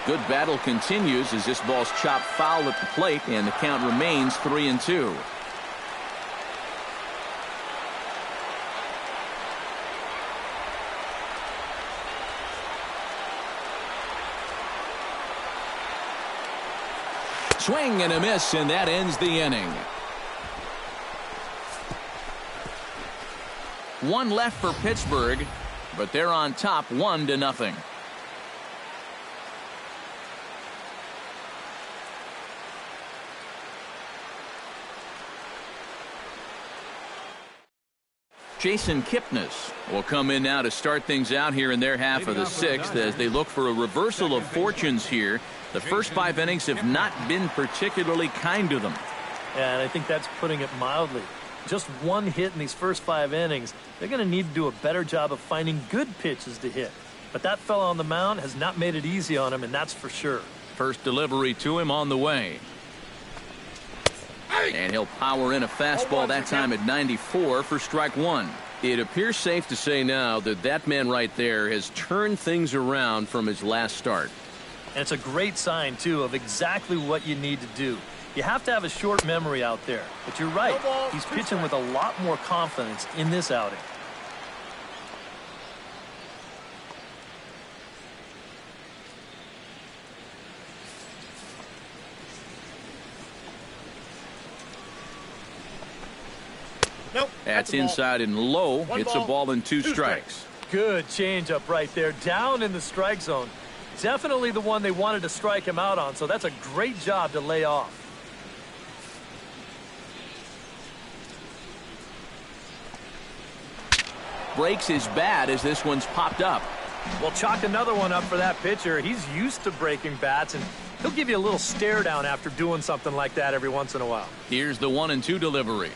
Good battle continues as this ball's chopped foul at the plate, and the count remains 3-2. Swing and a miss, and that ends the inning. One left for Pittsburgh, but they're on top 1-0. Jason Kipnis will come in now to start things out here in their half of the sixth as they look for a reversal of fortunes here. The first 5 innings have not been particularly kind to them. Yeah, and I think that's putting it mildly. Just one hit in these first 5 innings. They're going to need to do a better job of finding good pitches to hit. But that fella on the mound has not made it easy on him, and that's for sure. First delivery to him on the way. And he'll power in a fastball that time at 94 for strike 1. It appears safe to say now that that man right there has turned things around from his last start. And it's a great sign, too, of exactly what you need to do. You have to have a short memory out there. But you're right. He's pitching with a lot more confidence in this outing. That's inside and low. It's a ball and 2 strikes. Good changeup right there, down in the strike zone. Definitely the one they wanted to strike him out on, so that's a great job to lay off. Breaks his bat as this one's popped up. Well, chalk another one up for that pitcher. He's used to breaking bats, and he'll give you a little stare down after doing something like that every once in a while. Here's the 1-2 delivery.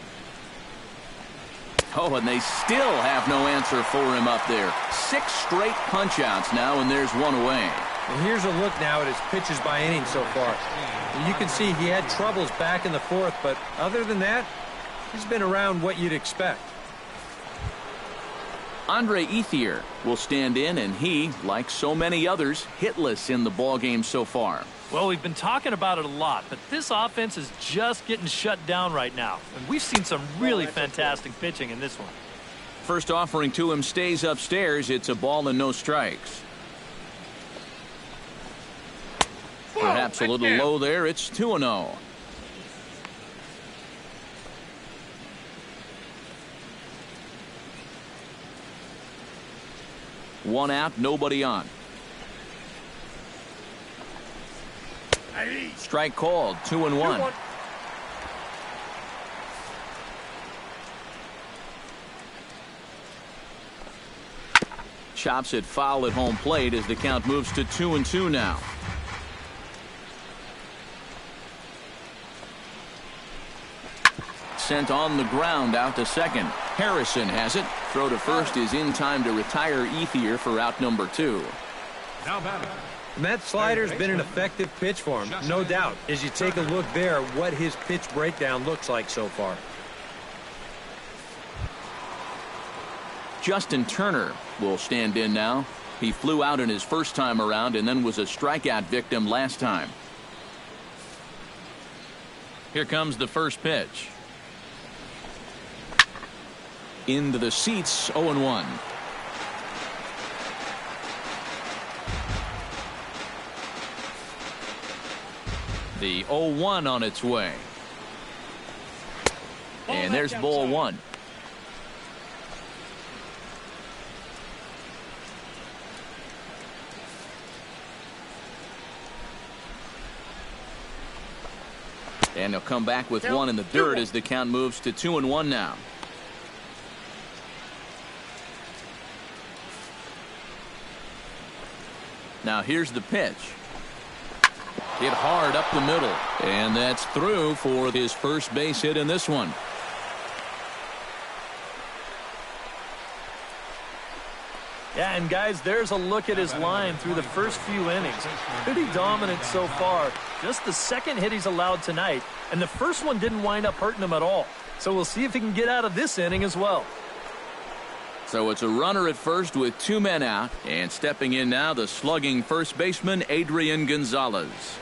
Oh, and they still have no answer for him up there. 6 straight punch-outs now, and there's one away. And here's a look now at his pitches by inning so far. You can see he had troubles back in the 4th, but other than that, he's been around what you'd expect. Andre Ethier will stand in, and he, like so many others, hitless in the ballgame so far. Well, we've been talking about it a lot, but this offense is just getting shut down right now. And we've seen some really fantastic pitching in this one. First offering to him stays upstairs. It's a ball and no strikes. Perhaps a little low there. It's 2-0. One out, nobody on. Strike called, 2-1. Chops it foul at home plate as the count moves to 2-2 now. Sent on the ground out to second. Harrison has it. Throw to first is in time to retire Ethier for out number 2. Now batting. And that slider's been an effective pitch for him, no doubt. As you take a look there, what his pitch breakdown looks like so far. Justin Turner will stand in now. He flew out in his first time around and then was a strikeout victim last time. Here comes the first pitch. Into the seats, 0-1. The 0-1 on its way. And there's ball 1. And they'll come back with one in the dirt as the count moves to 2-1 now. Now here's the pitch. Hit hard up the middle. And that's through for his first base hit in this one. Yeah, and guys, there's a look at his line through the first few innings. Pretty dominant so far. Just the second hit he's allowed tonight, and the first one didn't wind up hurting him at all. So we'll see if he can get out of this inning as well. So it's a runner at first with 2 men out, and stepping in now, the slugging first baseman, Adrian Gonzalez.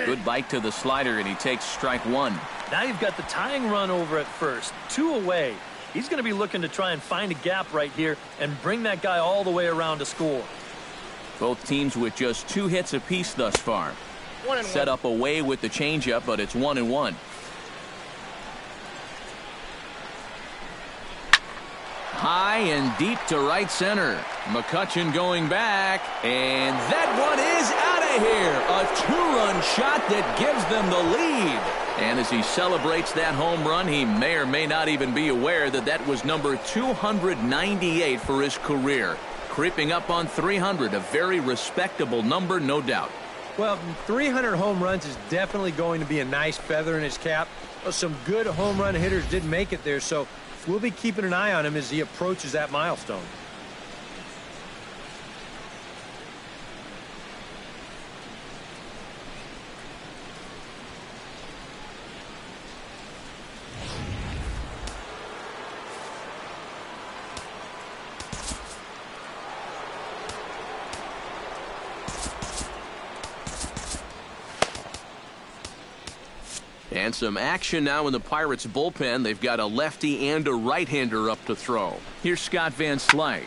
Good bite to the slider, and he takes strike 1. Now you've got the tying run over at first, 2 away. He's going to be looking to try and find a gap right here and bring that guy all the way around to score. Both teams with just 2 hits apiece thus far. Set up away with the changeup, but it's 1-1. High and deep to right center. McCutchen going back, and that one is out of here. A 2-run shot that gives them the lead. And as he celebrates that home run, he may or may not even be aware that that was number 298 for his career. Creeping up on 300, a very respectable number, no doubt. Well, 300 home runs is definitely going to be a nice feather in his cap. Well, some good home run hitters didn't make it there, so we'll be keeping an eye on him as he approaches that milestone. And some action now in the Pirates bullpen. They've got a lefty and a right-hander up to throw. Here's Scott Van Slyke.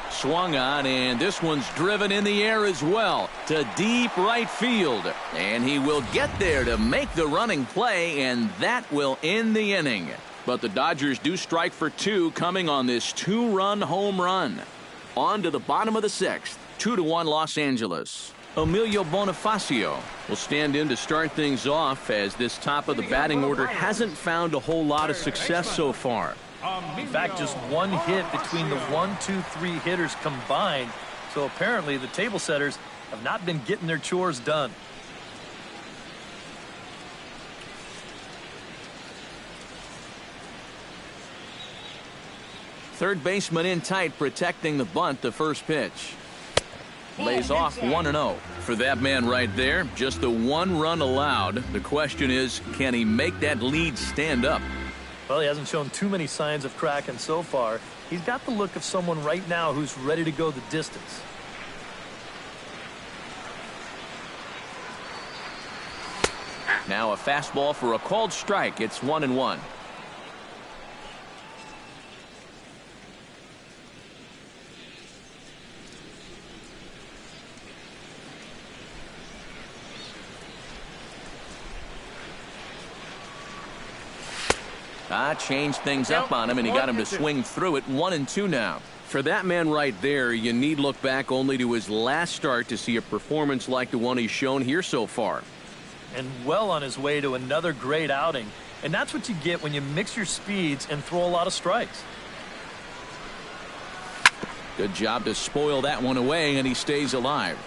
Swung on, and this one's driven in the air as well to deep right field. And he will get there to make the running play, and that will end the inning. But the Dodgers do strike for 2 coming on this 2-run home run. On to the bottom of the 6th. 2-1 Los Angeles. Emilio Bonifacio will stand in to start things off as this top of the batting order hasn't found a whole lot of success so far. In fact, just 1 hit between the 1, 2, 3 hitters combined. So apparently the table setters have not been getting their chores done. Third baseman in tight, protecting the bunt. The first pitch lays off 1-0 for that man right there. Just the 1 run allowed. The question is, can he make that lead stand up? Well, he hasn't shown too many signs of cracking so far. He's got the look of someone right now who's ready to go the distance. Now a fastball for a called strike. It's 1-1. Changed things up on him, and he got him to swing through it. 1-2 now. For that man right there, you need look back only to his last start to see a performance like the one he's shown here so far. And well on his way to another great outing. And that's what you get when you mix your speeds and throw a lot of strikes. Good job to spoil that one away, and he stays alive.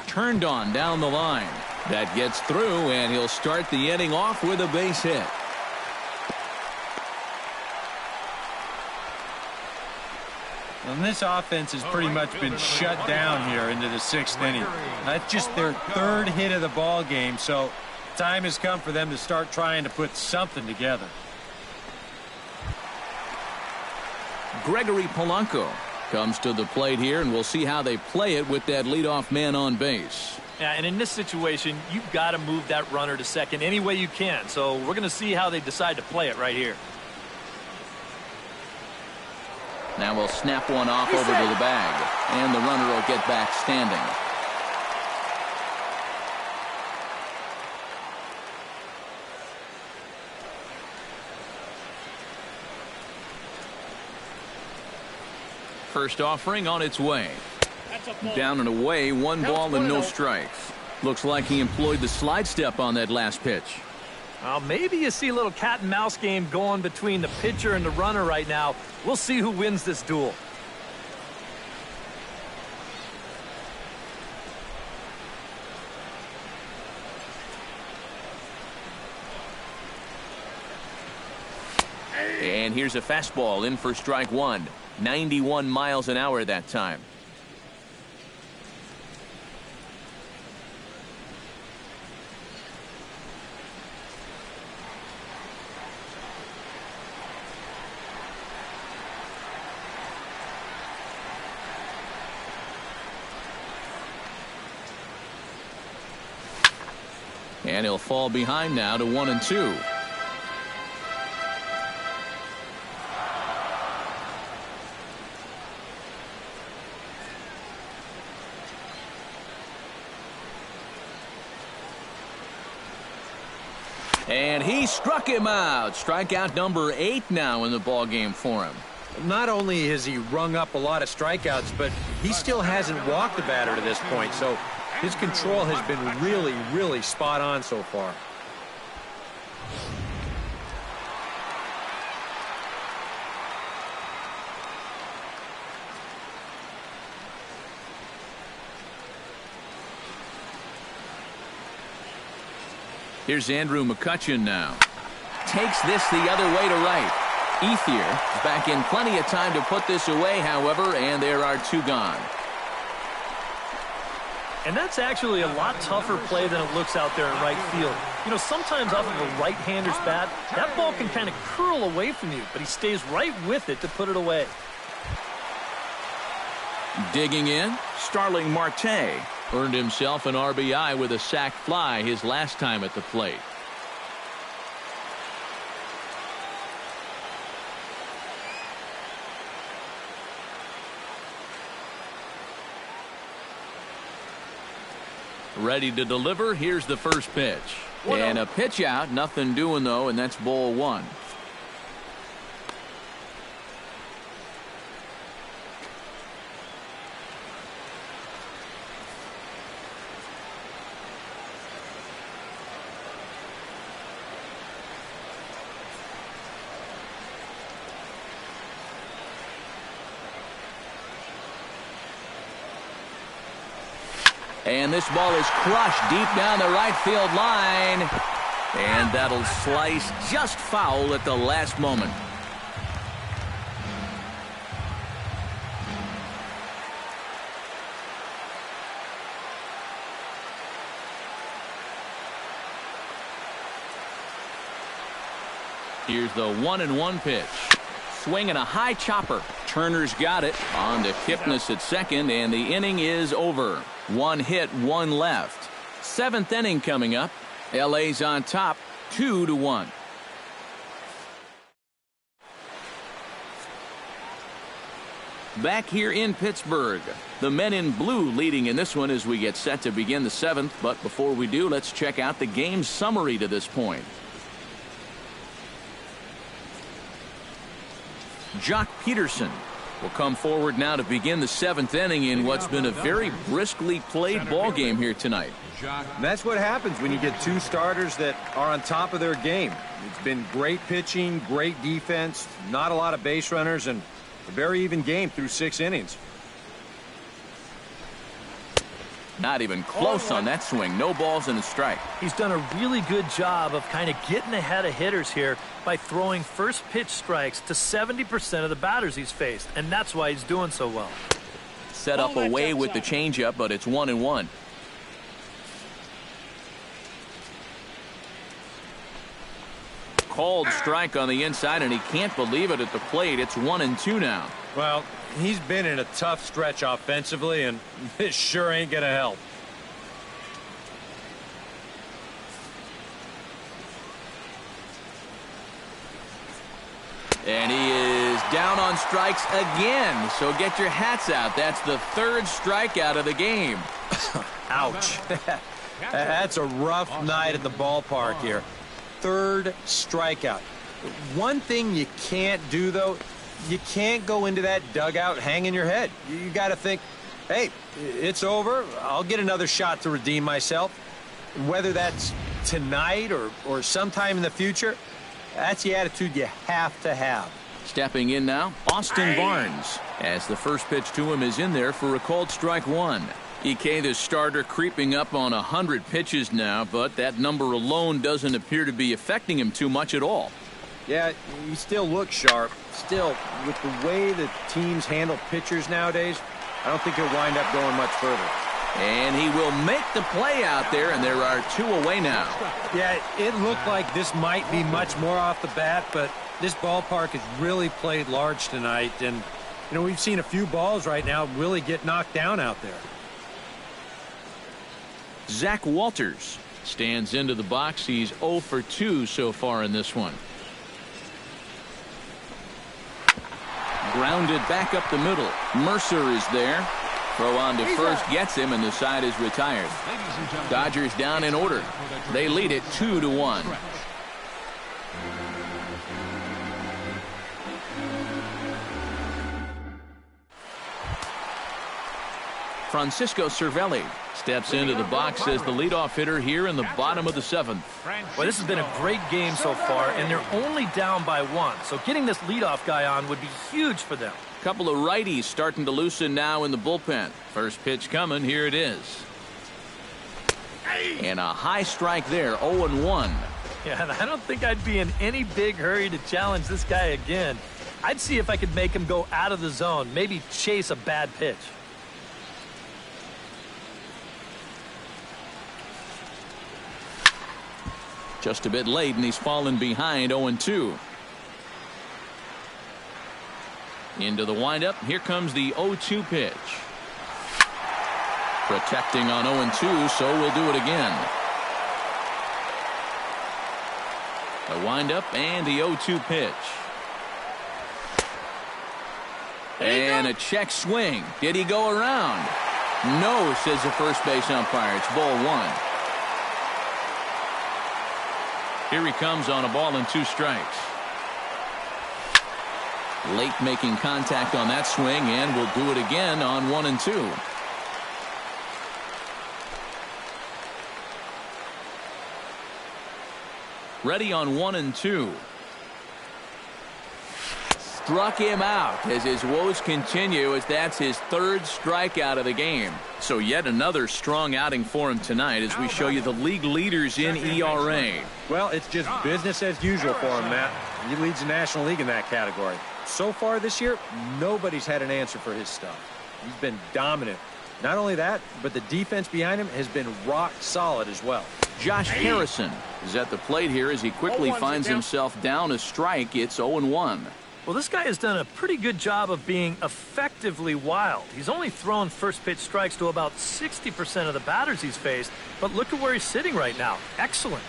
Turned on down the line. That gets through, and he'll start the inning off with a base hit. And this offense has pretty much been shut down here into the 6th inning. That's just their 3rd hit of the ball game, so time has come for them to start trying to put something together. Gregory Polanco comes to the plate here, and we'll see how they play it with that leadoff man on base. Yeah, and in this situation, you've got to move that runner to second any way you can. So we're going to see how they decide to play it right here. Now we'll snap one off over to the bag, and the runner will get back standing. First offering on its way. Down and away, 1 ball and no strikes. Looks like he employed the slide step on that last pitch. Well, maybe you see a little cat and mouse game going between the pitcher and the runner right now. We'll see who wins this duel. And here's a fastball in for strike 1. 91 miles an hour that time. And he'll fall behind now to 1-2. And he struck him out. Strikeout number 8 now in the ball game for him. Not only has he rung up a lot of strikeouts, but he still hasn't walked the batter to this point. So his control has been really, really spot on so far. Here's Andrew McCutchen now. Takes this the other way to right. Ethier back in plenty of time to put this away, however, and there are 2 gone. And that's actually a lot tougher play than it looks out there in right field. You know, sometimes off of a right-hander's bat, that ball can kind of curl away from you, but he stays right with it to put it away. Digging in, Starling Marte. Earned himself an RBI with a sac fly his last time at the plate. Ready to deliver. Here's the first pitch. And a pitch out. Nothing doing, though, and that's ball 1. And this ball is crushed deep down the right field line. And that'll slice just foul at the last moment. Here's the 1-1 pitch. Swing and a high chopper. Turner's got it. On to Kipnis at second, and the inning is over. 1 hit, 1 left. 7th inning coming up. LA's on top, 2-1. Back here in Pittsburgh, the men in blue leading in this one as we get set to begin the 7th. But before we do, let's check out the game summary to this point. Jock Peterson will come forward now to begin the 7th inning in what's been a very briskly played ball game here tonight. And that's what happens when you get 2 starters that are on top of their game. It's been great pitching, great defense, not a lot of base runners, and a very even game through 6 innings. Not even close on that swing. No balls and a strike. He's done a really good job of kind of getting ahead of hitters here by throwing first pitch strikes to 70% of the batters he's faced, and that's why he's doing so well. Set up away with the changeup, but it's 1-1. Called strike on the inside, and he can't believe it at the plate. It's 1-2 now. Well, he's been in a tough stretch offensively, and this sure ain't gonna help. And he is down on strikes again. So get your hats out. That's the 3rd strikeout of the game. Ouch. That's a rough night at the ballpark here. 3rd strikeout. One thing you can't do, though, you can't go into that dugout hanging your head. You got to think, hey, it's over. I'll get another shot to redeem myself. Whether that's tonight or sometime in the future, that's the attitude you have to have. Stepping in now, Austin Barnes, as the first pitch to him is in there for a called strike one. EK, the starter, creeping up on 100 pitches now, but that number alone doesn't appear to be affecting him too much at all. Yeah, he still looks sharp. Still, with the way the teams handle pitchers nowadays, I don't think he'll wind up going much further. And he will make the play out there, and there are two away now. Yeah, it looked like this might be much more off the bat, but this ballpark has really played large tonight, and, you know, we've seen a few balls right now really get knocked down out there. Zach Walters stands into the box. He's 0 for 2 so far in this one. Grounded back up the middle. Mercer is there. Throw on to first, gets him, and the side is retired. Dodgers down in order. They lead it 2-1. Francisco Cervelli steps into the box as the leadoff hitter here in the bottom of the seventh. Well, this has been a great game so far, and they're only down by 1. So getting this leadoff guy on would be huge for them. Couple of righties starting to loosen now in the bullpen. First pitch coming. Here it is. And a high strike there. 0-1. Yeah, and I don't think I'd be in any big hurry to challenge this guy again. I'd see if I could make him go out of the zone, maybe chase a bad pitch. Just a bit late, and he's fallen behind. 0-2. Into the windup. Here comes the 0-2 pitch. Protecting on 0-2, so we'll do it again. The windup and the 0-2 pitch. And a check swing. Did he go around? No, says the first base umpire. It's ball one. Here he comes on a ball and 2 strikes. Late making contact on that swing, and we'll do it again on 1 and 2. Ready on 1 and 2. Struck him out as his woes continue, as that's his 3rd strikeout of the game. So yet another strong outing for him tonight as we show you the league leaders in ERA. Well, it's just business as usual for him, Matt. He leads the National League in that category. So far this year, nobody's had an answer for his stuff. He's been dominant. Not only that, but the defense behind him has been rock solid as well. Josh Harrison is at the plate here as he quickly finds himself down a strike. It's 0-1. Well, this guy has done a pretty good job of being effectively wild. He's only thrown first pitch strikes to about 60% of the batters he's faced, but look at where he's sitting right now. Excellent.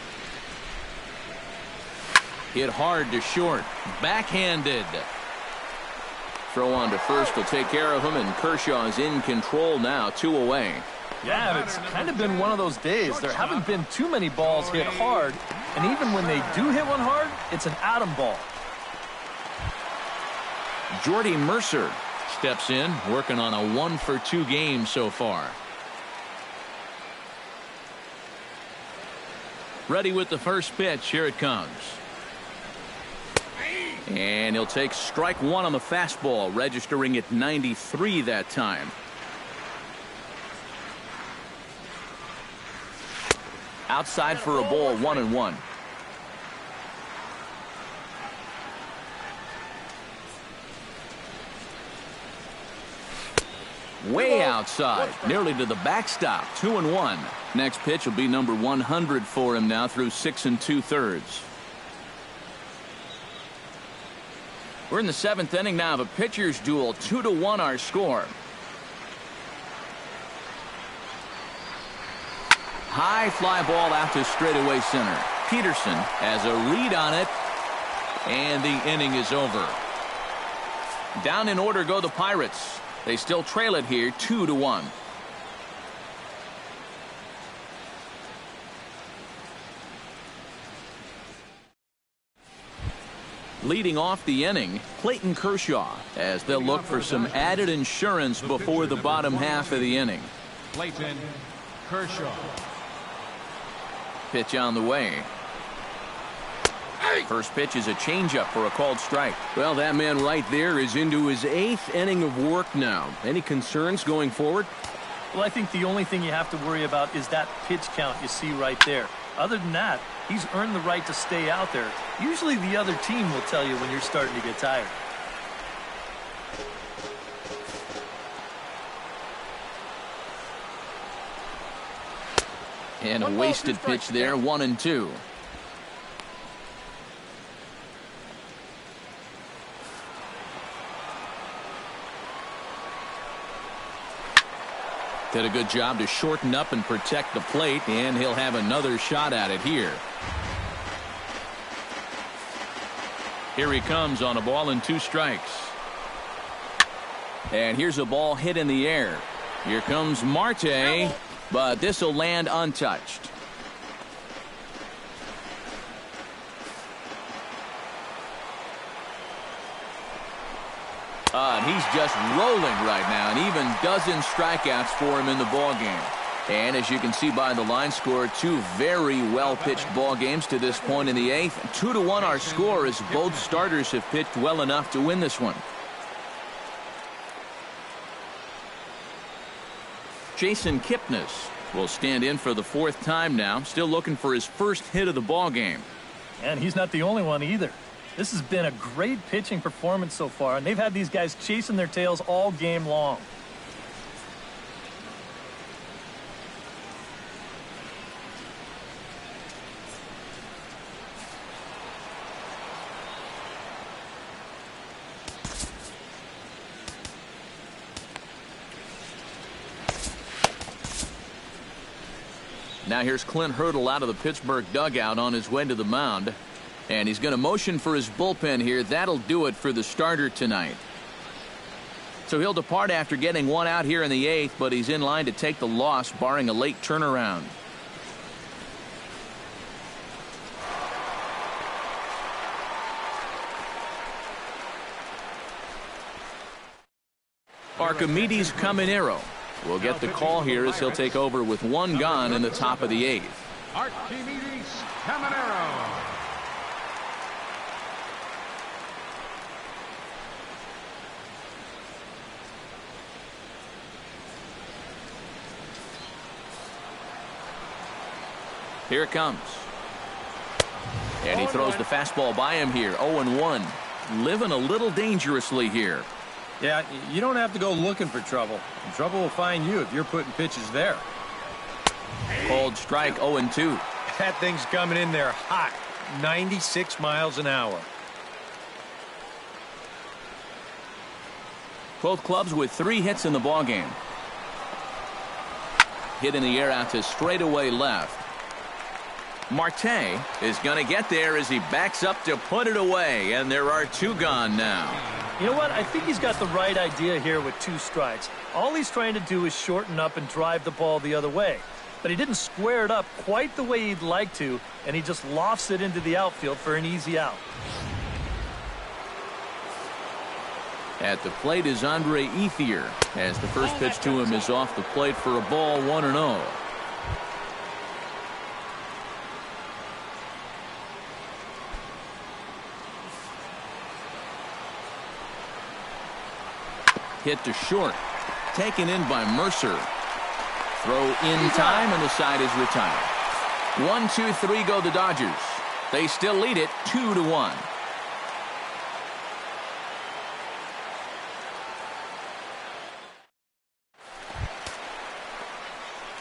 Hit hard to short. Backhanded. Throw on to first will take care of him, and Kershaw is in control now. 2 away. Yeah, it's kind of been one of those days. There haven't been too many balls hit hard, and even when they do hit one hard, it's an atom ball. Jordy Mercer steps in, working on a 1 for 2 game so far. Ready with the first pitch. Here it comes. And he'll take strike 1 on the fastball, registering at 93 that time. Outside for a ball, 1-1. Way outside, nearly to the backstop. 2-1. Next pitch will be number 100 for him now through 6 2/3. We're in the 7th inning now of a pitcher's duel. 2-1 our score. High fly ball out to straightaway center. Peterson has a read on it, and the inning is over. Down in order go the Pirates. They still trail it here 2-1. Leading off the inning, Clayton Kershaw, as they'll look for some added insurance before the bottom half of the inning. Clayton Kershaw. Pitch on the way. First pitch is a changeup for a called strike. Well, that man right there is into his 8th inning of work now. Any concerns going forward? Well, I think the only thing you have to worry about is that pitch count you see right there. Other than that, he's earned the right to stay out there. Usually the other team will tell you when you're starting to get tired. And a wasted pitch there, 1-2. Did a good job to shorten up and protect the plate, and he'll have another shot at it here. Here he comes on a ball and 2 strikes. And here's a ball hit in the air. Here comes Marte, but this will land untouched. And he's just rolling right now, and even dozen strikeouts for him in the ball game. And as you can see by the line score, 2 very well-pitched ball games to this point in the 8th. 2-1 our score, as both starters have pitched well enough to win this one. Jason Kipnis will stand in for the 4th time now, still looking for his first hit of the ball game. And he's not the only one either. This has been a great pitching performance so far, and they've had these guys chasing their tails all game long. Now here's Clint Hurdle out of the Pittsburgh dugout on his way to the mound. And he's going to motion for his bullpen here. That'll do it for the starter tonight. So he'll depart after getting 1 out here in the 8th, but he's in line to take the loss, barring a late turnaround. Archimedes Caminero will get the call here as he'll take over with 1 gone in the top of the 8th. Archimedes Caminero. Here it comes. And he throws the fastball by him here. 0-1. Living a little dangerously here. Yeah, you don't have to go looking for trouble. Trouble will find you if you're putting pitches there. Called strike, 0-2. That thing's coming in there hot. 96 miles an hour. Both clubs with 3 hits in the ballgame. Hit in the air out to straightaway left. Marte is going to get there as he backs up to put it away, and there are 2 gone now. You know what? I think he's got the right idea here with 2 strikes. All he's trying to do is shorten up and drive the ball the other way. But he didn't square it up quite the way he'd like to, and he just lofts it into the outfield for an easy out. At the plate is Andre Ethier, as the first pitch to him is off the plate for a ball, 1-0. Hit to short. Taken in by Mercer. Throw in time, and the side is retired. 1-2-3 go the Dodgers. They still lead it 2-1.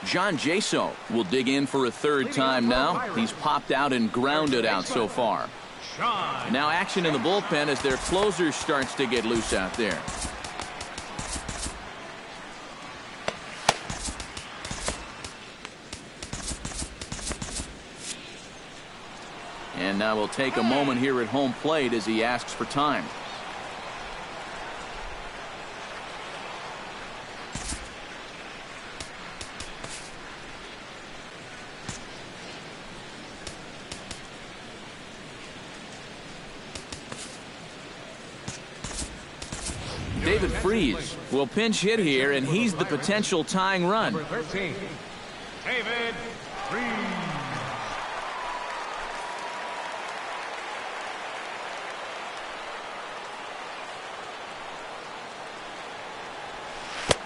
John Jaso will dig in for a 3rd time now. He's popped out and grounded out so far. Now action in the bullpen as their closer starts to get loose out there. And now we'll take a moment here at home plate as he asks for time. David Freese will pinch hit here, and he's the potential tying run. Number 13, David Freese.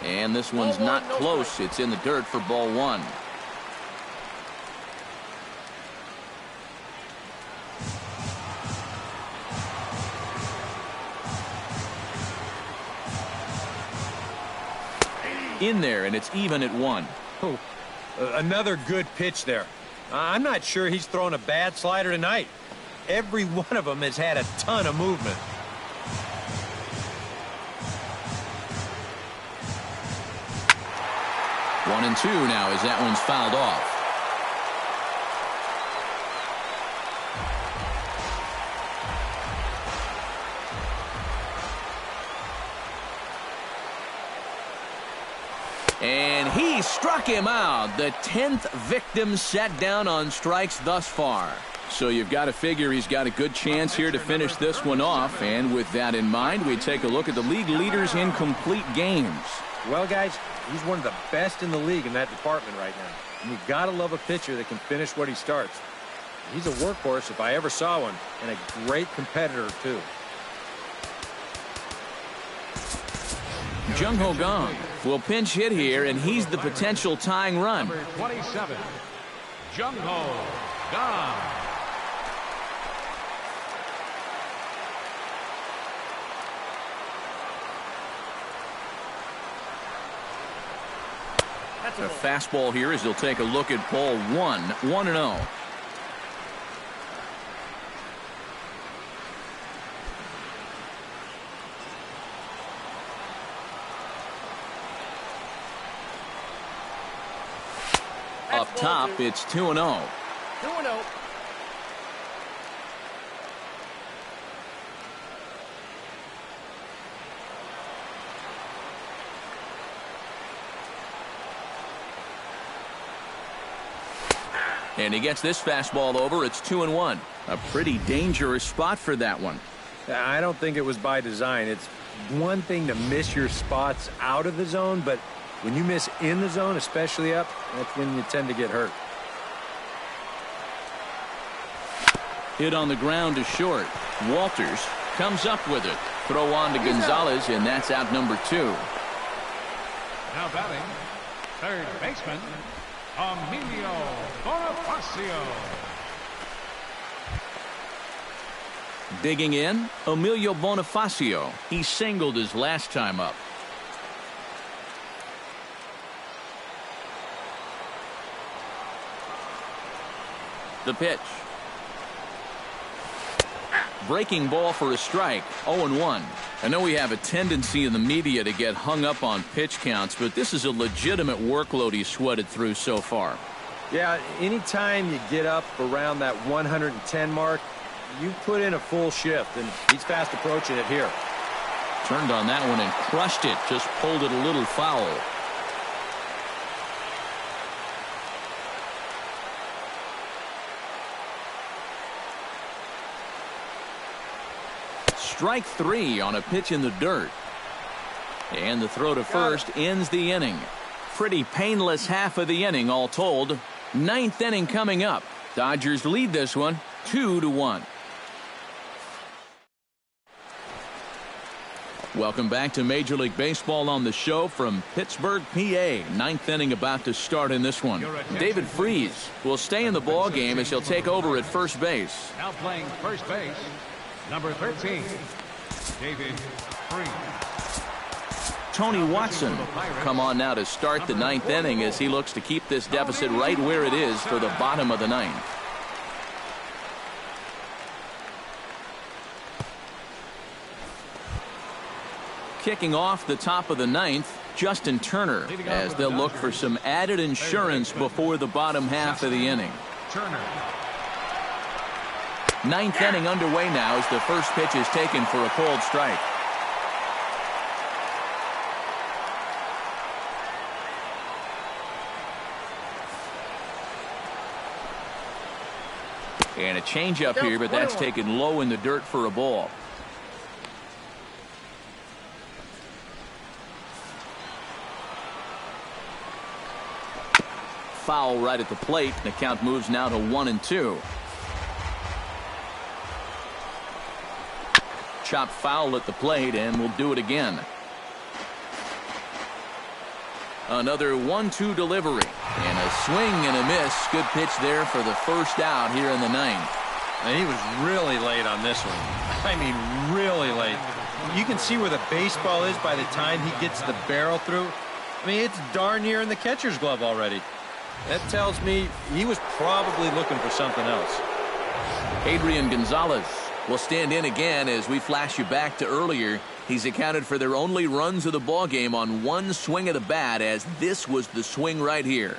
And this one's not close. It's in the dirt for ball one. In there, and it's even at one. Oh, another good pitch there. I'm not sure he's thrown a bad slider tonight. Every one of them has had a ton of movement. One and two now as that one's fouled off. And he struck him out. The 10th victim set down on strikes thus far. So you've got to figure he's got a good chance here to finish this one off. And with that in mind, we take a look at the league leaders in complete games. Well, guys, he's one of the best in the league in that department right now. And you've got to love a pitcher that can finish what he starts. He's a workhorse if I ever saw one, and a great competitor, too. Jung Ho Gong will pinch hit here, and he's the potential tying run. Number 27, Jung Ho Gong. The fastball here as he'll take a look at ball one. 1-0. Up top, it's 2-0. 2-0. And he gets this fastball over. It's 2-1. A pretty dangerous spot for that one. I don't think it was by design. It's one thing to miss your spots out of the zone, but when you miss in the zone, especially up, that's when you tend to get hurt. Hit on the ground to short. Walters comes up with it. Throw on to Gonzalez, and that's out number 2. Now batting, third baseman, Emilio Bonifacio. Digging in, Emilio Bonifacio. He singled his last time up. The pitch. Breaking ball for a strike. 0-1. I know we have a tendency in the media to get hung up on pitch counts, but this is a legitimate workload he's sweated through so far. Yeah, anytime you get up around that 110 mark, you put in a full shift, and he's fast approaching it here. Turned on that one and crushed it. Just pulled it a little foul. Strike 3 on a pitch in the dirt. And the throw to first ends the inning. Pretty painless half of the inning all told. 9th inning coming up. Dodgers lead this one 2-1. Welcome back to Major League Baseball on the show from Pittsburgh, PA. 9th inning about to start in this one. David Freese will stay in the ball game as he'll take over at first base. Now playing first base, number 13, David Freese. Tony Watson come on now to start the 9th inning as he looks to keep this deficit right where it is for the bottom of the 9th. Kicking off the top of the 9th, Justin Turner, as they'll look for some added insurance before the bottom half of the inning. Turner. 9th inning underway now as the first pitch is taken for a called strike. And a changeup here, but that's taken low in the dirt for a ball. foul right at the plate. The count moves now to 1-2. Chop foul at the plate, and we'll do it again. Another 1-2 delivery, and a swing and a miss. Good pitch there for the first out here in the ninth. And he was really late on this one. I mean, really late. You can see where the baseball is by the time he gets the barrel through. I mean, it's darn near in the catcher's glove already. That tells me he was probably looking for something else. Adrian Gonzalez will stand in again as we flash you back to earlier. He's accounted for their only runs of the ball game on one swing of the bat, as this was the swing right here.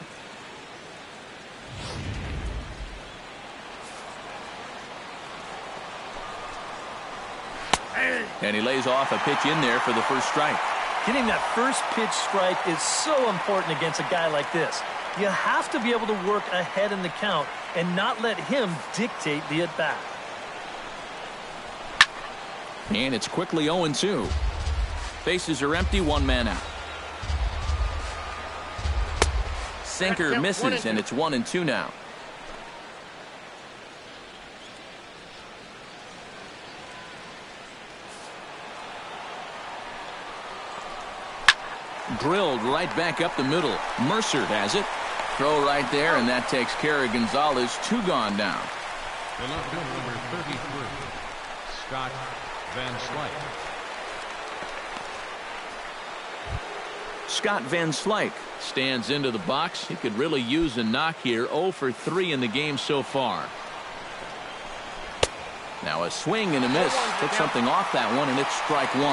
And he lays off a pitch in there for the first strike. Getting that first pitch strike is so important against a guy like this. You have to be able to work ahead in the count and not let him dictate the at-bat. And it's quickly 0-2. Bases are empty, one man out. Sinker misses, and it's 1-2 now. Drilled right back up the middle. Mercer has it. Throw right there, and that takes care of Gonzalez. 2 gone down. The left fielder, number 33, Scott Van Slyke. Scott Van Slyke stands into the box. He could really use a knock here. 0 for 3 in the game so far. Now a swing and a miss. Took something off that one, and it's strike 1.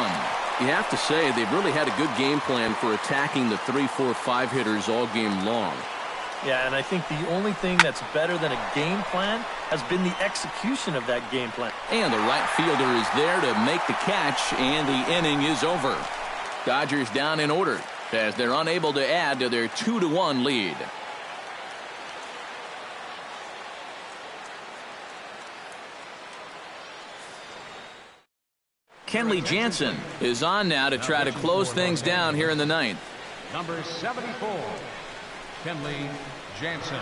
You have to say they've really had a good game plan for attacking the 3, 4, 5 hitters all game long. Yeah, and I think the only thing that's better than a game plan has been the execution of that game plan. And the right fielder is there to make the catch, and the inning is over. Dodgers down in order as they're unable to add to their 2-1 lead. Kenley Jansen is on now to try to close things down here in the ninth. Number 74, Kenley Jansen.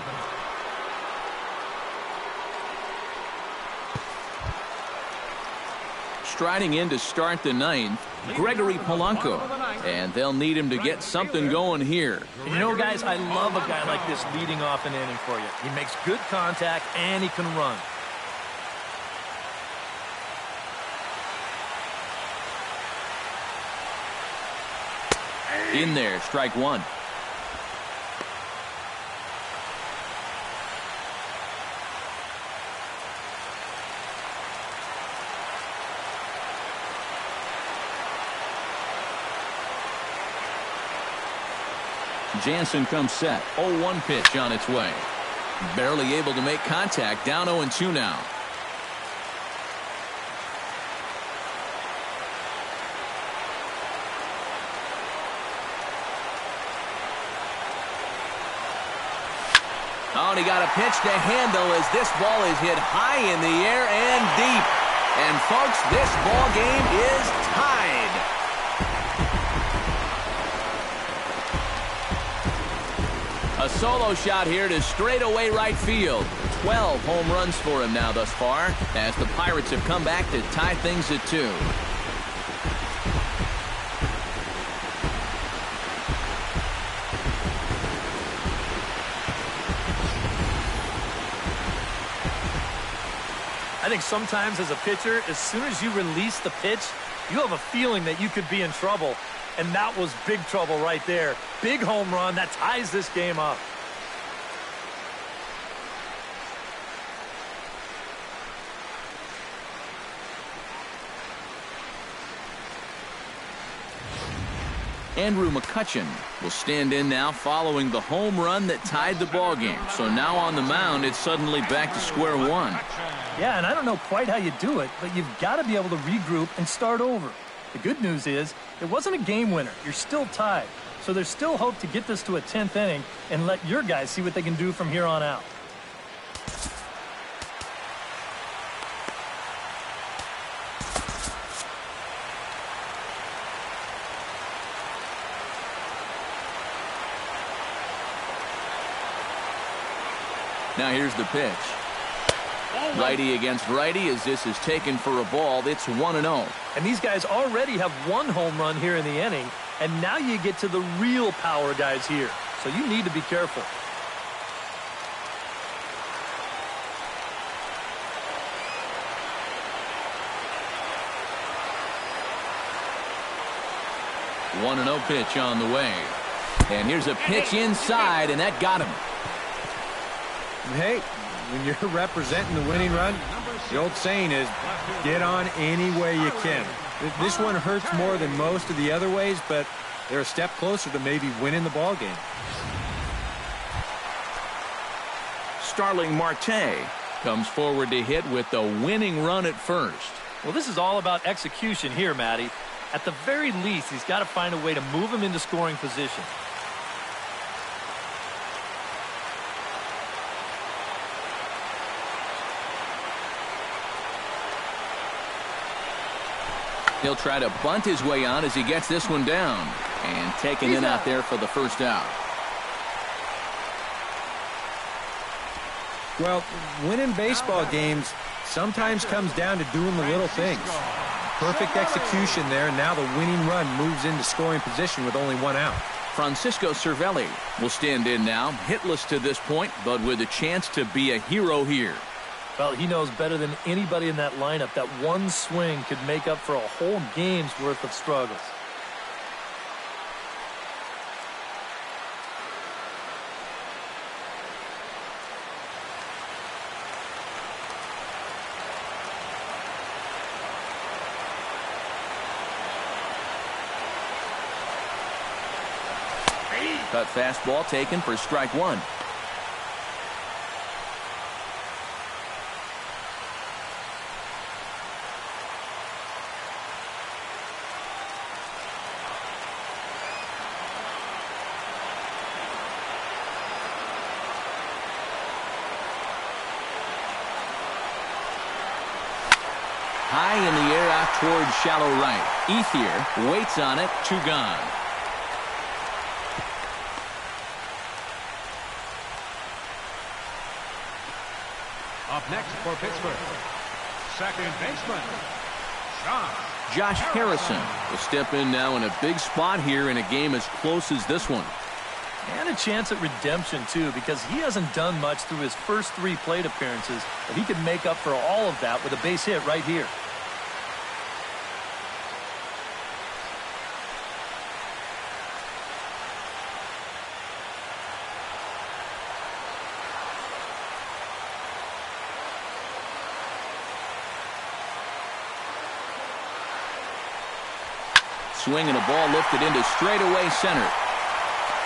Striding in to start the ninth, Gregory Polanco. And they'll need him to get something going here. You know, guys, I love a guy like this leading off an inning for you. He makes good contact, and he can run. In there, strike 1. Jansen comes set. 0-1 pitch on its way. Barely able to make contact. Down 0-2 now. Oh, and he got a pitch to handle as this ball is hit high in the air and deep. And folks, this ball game is tied. A solo shot here to straightaway right field. 12 home runs for him now thus far, as the Pirates have come back to tie things at 2. I think sometimes as a pitcher, as soon as you release the pitch, you have a feeling that you could be in trouble. And that was big trouble right there. Big home run that ties this game up. Andrew McCutchen will stand in now following the home run that tied the ball game. So now on the mound, it's suddenly back to square one. Yeah, and I don't know quite how you do it, but you've got to be able to regroup and start over. The good news is it wasn't a game winner. You're still tied. So there's still hope to get this to a 10th inning and let your guys see what they can do from here on out. Now here's the pitch. Righty against righty as this is taken for a ball. It's 1-0. And these guys already have one home run here in the inning, and now you get to the real power guys here. So you need to be careful. One 1-0 pitch on the way. And here's a pitch inside, and that got him. Hey, when you're representing the winning run, the old saying is, get on any way you can. This one hurts more than most of the other ways, but they're a step closer to maybe winning the ball game. Starling Marte comes forward to hit with the winning run at first. Well, this is all about execution here, Matty. At the very least, he's got to find a way to move him into scoring position. He'll try to bunt his way on as he gets this one down. And taken in out there for the first out. Well, winning baseball games sometimes comes down to doing the little things. Perfect execution there, and now the winning run moves into scoring position with only one out. Francisco Cervelli will stand in now, hitless to this point, but with a chance to be a hero here. Well, he knows better than anybody in that lineup that one swing could make up for a whole game's worth of struggles. Cut fastball taken for strike one. High in the air out towards shallow right. Ethier waits on it, 2 gone. Up next for Pittsburgh, second baseman, Josh Harrison will step in now in a big spot here in a game as close as this one. And a chance at redemption, too, because he hasn't done much through his first 3 plate appearances, but he can make up for all of that with a base hit right here. Swing and a ball lifted into straightaway center.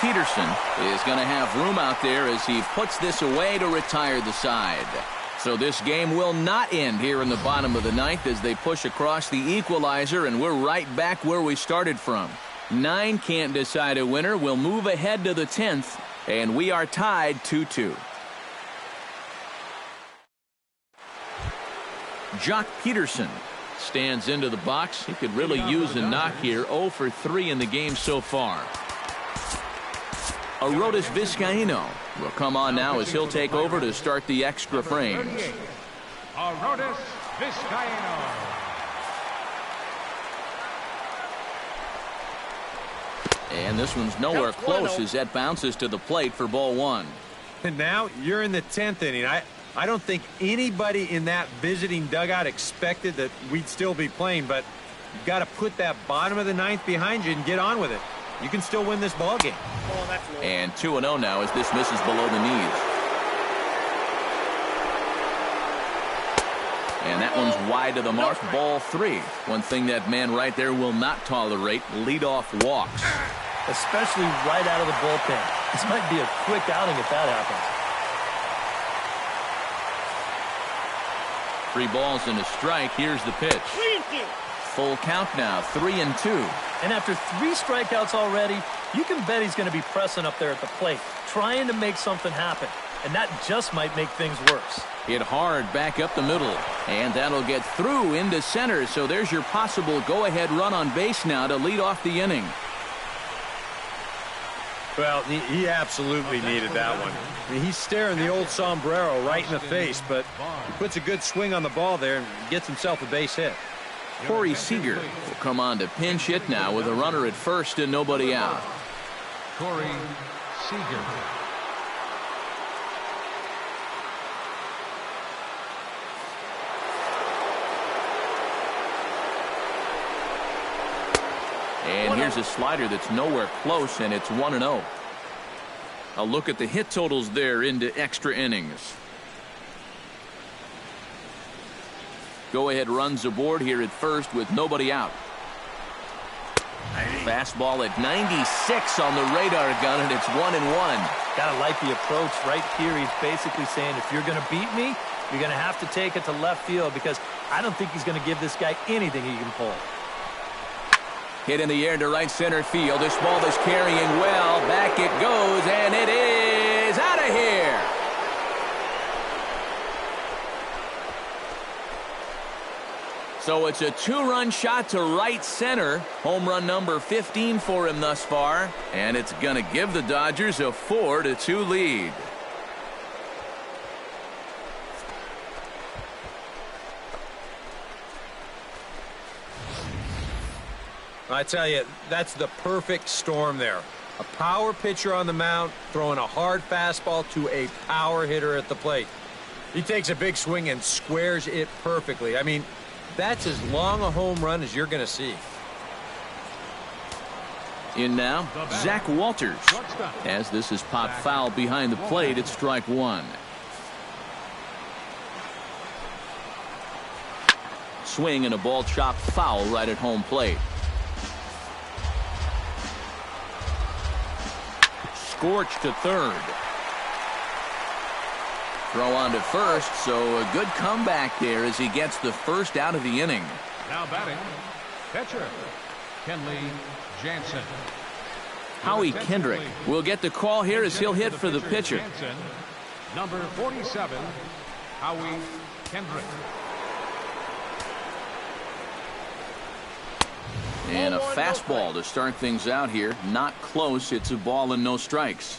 Peterson is going to have room out there as he puts this away to retire the side. So this game will not end here in the bottom of the 9th as they push across the equalizer, and we're right back where we started from. 9 can't decide a winner. We'll move ahead to the 10th, and we are tied 2-2. Jock Peterson stands into the box. He could really use a knock here. 0 for 3 in the game so far. Arodys Vizcaino will come on now as he'll take over to start the extra frames. Arodys Vizcaino. And this one's nowhere close as that bounces to the plate for ball 1. And now you're in the 10th inning. I don't think anybody in that visiting dugout expected that we'd still be playing, but you've got to put that bottom of the 9th behind you and get on with it. You can still win this ball game. And 2-0 now as this misses below the knees. And that one's wide to the mark. Ball 3. One thing that man right there will not tolerate, leadoff walks. Especially right out of the bullpen. This might be a quick outing if that happens. 3 balls and a strike. Here's the pitch. Full count now, 3-2. And after 3 strikeouts already, you can bet he's going to be pressing up there at the plate, trying to make something happen. And that just might make things worse. Hit hard back up the middle. And that'll get through into center. So there's your possible go-ahead run on base now to lead off the inning. Well, he absolutely needed that one. I mean, he's staring the old sombrero right in the face, but he puts a good swing on the ball there and gets himself a base hit. Corey Seager will come on to pinch hit now with a runner at first and nobody out. Corey Seager. And here's a slider that's nowhere close, and it's 1-0. A look at the hit totals there into extra innings. Go-ahead runs aboard here at first with nobody out. Fastball at 96 on the radar gun, and it's 1-1. Gotta like the approach right here. He's basically saying, if you're gonna beat me, you're gonna have to take it to left field, because I don't think he's gonna give this guy anything he can pull. Hit in the air to right center field. This ball is carrying well. Back it goes, and it is out of here. So it's a two-run shot to right center. Home run number 15 for him thus far. And it's going to give the Dodgers a 4-2 lead. I tell you, that's the perfect storm there. A power pitcher on the mound throwing a hard fastball to a power hitter at the plate. He takes a big swing and squares it perfectly. I mean, that's as long a home run as you're going to see. In now, Zach Walters. As this is popped foul behind the plate, it's strike one. Swing and a ball chopped foul right at home plate. Scorched to third. Throw on to first, so a good comeback there as he gets the first out of the inning. Now batting, pitcher, Kenley Jansen. Howie Kendrick will get the call here as he'll hit for the pitcher. Jansen, number 47, Howie Kendrick. And a fastball to start things out here. Not close. It's a ball and no strikes.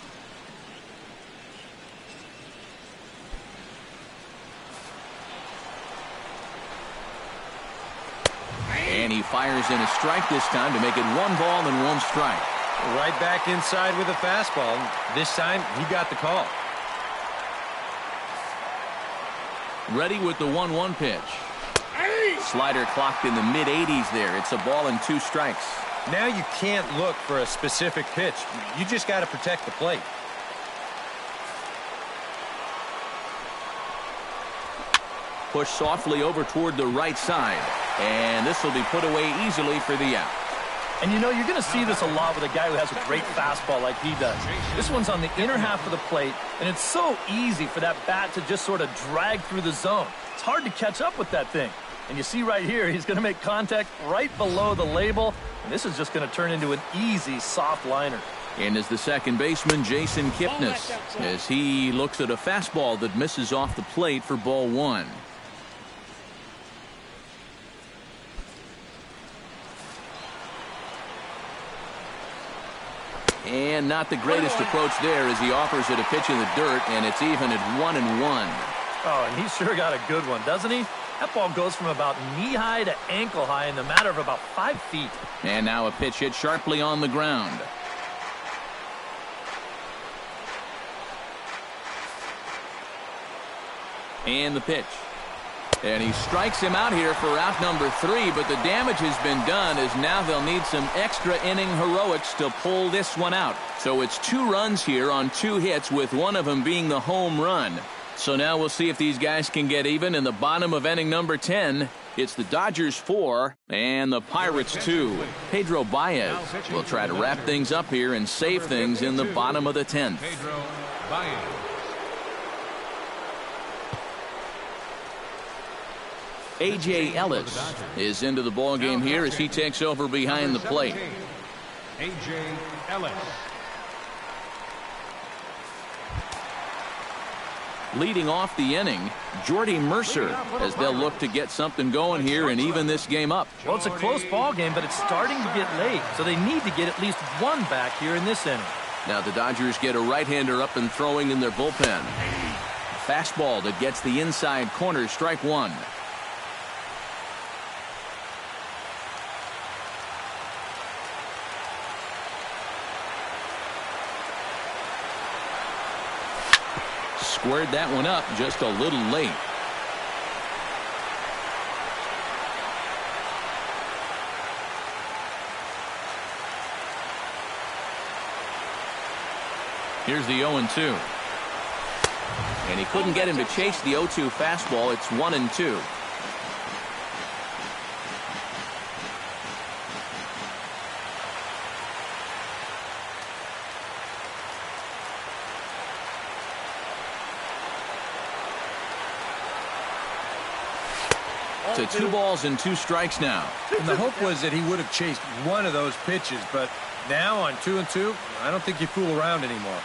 And he fires in a strike this time to make it 1 ball and 1 strike. Right back inside with a fastball. This time, he got the call. Ready with the 1-1 pitch. Slider clocked in the mid-80s there. It's a ball and 2 strikes. Now you can't look for a specific pitch. You just got to protect the plate. Push softly over toward the right side. And this will be put away easily for the out. And you know, you're going to see this a lot with a guy who has a great fastball like he does. This one's on the inner half of the plate, and it's so easy for that bat to just sort of drag through the zone. It's hard to catch up with that thing. And you see right here, he's going to make contact right below the label, and this is just going to turn into an easy, soft liner. And is the second baseman, Jason Kipnis, as he looks at a fastball that misses off the plate for ball 1. And not the greatest approach there as he offers it a pitch in the dirt, and it's even at 1-1. Oh, and he sure got a good one, doesn't he? That ball goes from about knee-high to ankle-high in the matter of about 5 feet. And now a pitch hit sharply on the ground. And the pitch. And he strikes him out here for out number 3, but the damage has been done as now they'll need some extra inning heroics to pull this one out. So it's 2 runs here on 2 hits, with one of them being the home run. So now we'll see if these guys can get even in the bottom of inning number 10. It's the Dodgers 4 and the Pirates 2. Pedro Baez will try to wrap things up here and save things in the bottom of the 10th. Pedro Baez. A.J. Ellis is into the ballgame here as he takes over behind the plate. A.J. Ellis. Leading off the inning, Jordy Mercer, as they'll look to get something going here and even this game up. Well, it's a close ball game, but it's starting to get late, so they need to get at least 1 back here in this inning. Now the Dodgers get a right-hander up and throwing in their bullpen. Fastball that gets the inside corner, strike one. Squared that one up just a little late. Here's the 0-2. And he couldn't get him to chase the 0-2 fastball. It's 1-2. To 2 balls and 2 strikes now. And the hope was that he would have chased one of those pitches, but now on 2-2, I don't think you fool around anymore.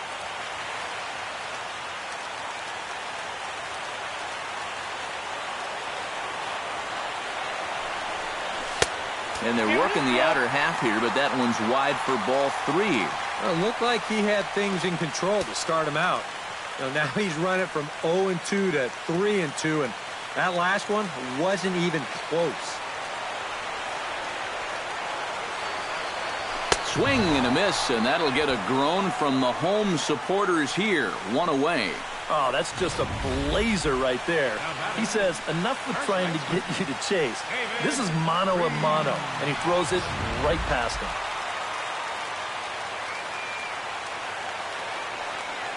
And they're working the outer half here, but that one's wide for ball 3. Well, it looked like he had things in control to start him out. Now he's running from 0-2 to 3-2, and that last one wasn't even close. Swing and a miss, and that'll get a groan from the home supporters here. 1 away. Oh, that's just a blazer right there. He says, enough with trying to get you to chase. This is mano a mano, and he throws it right past him.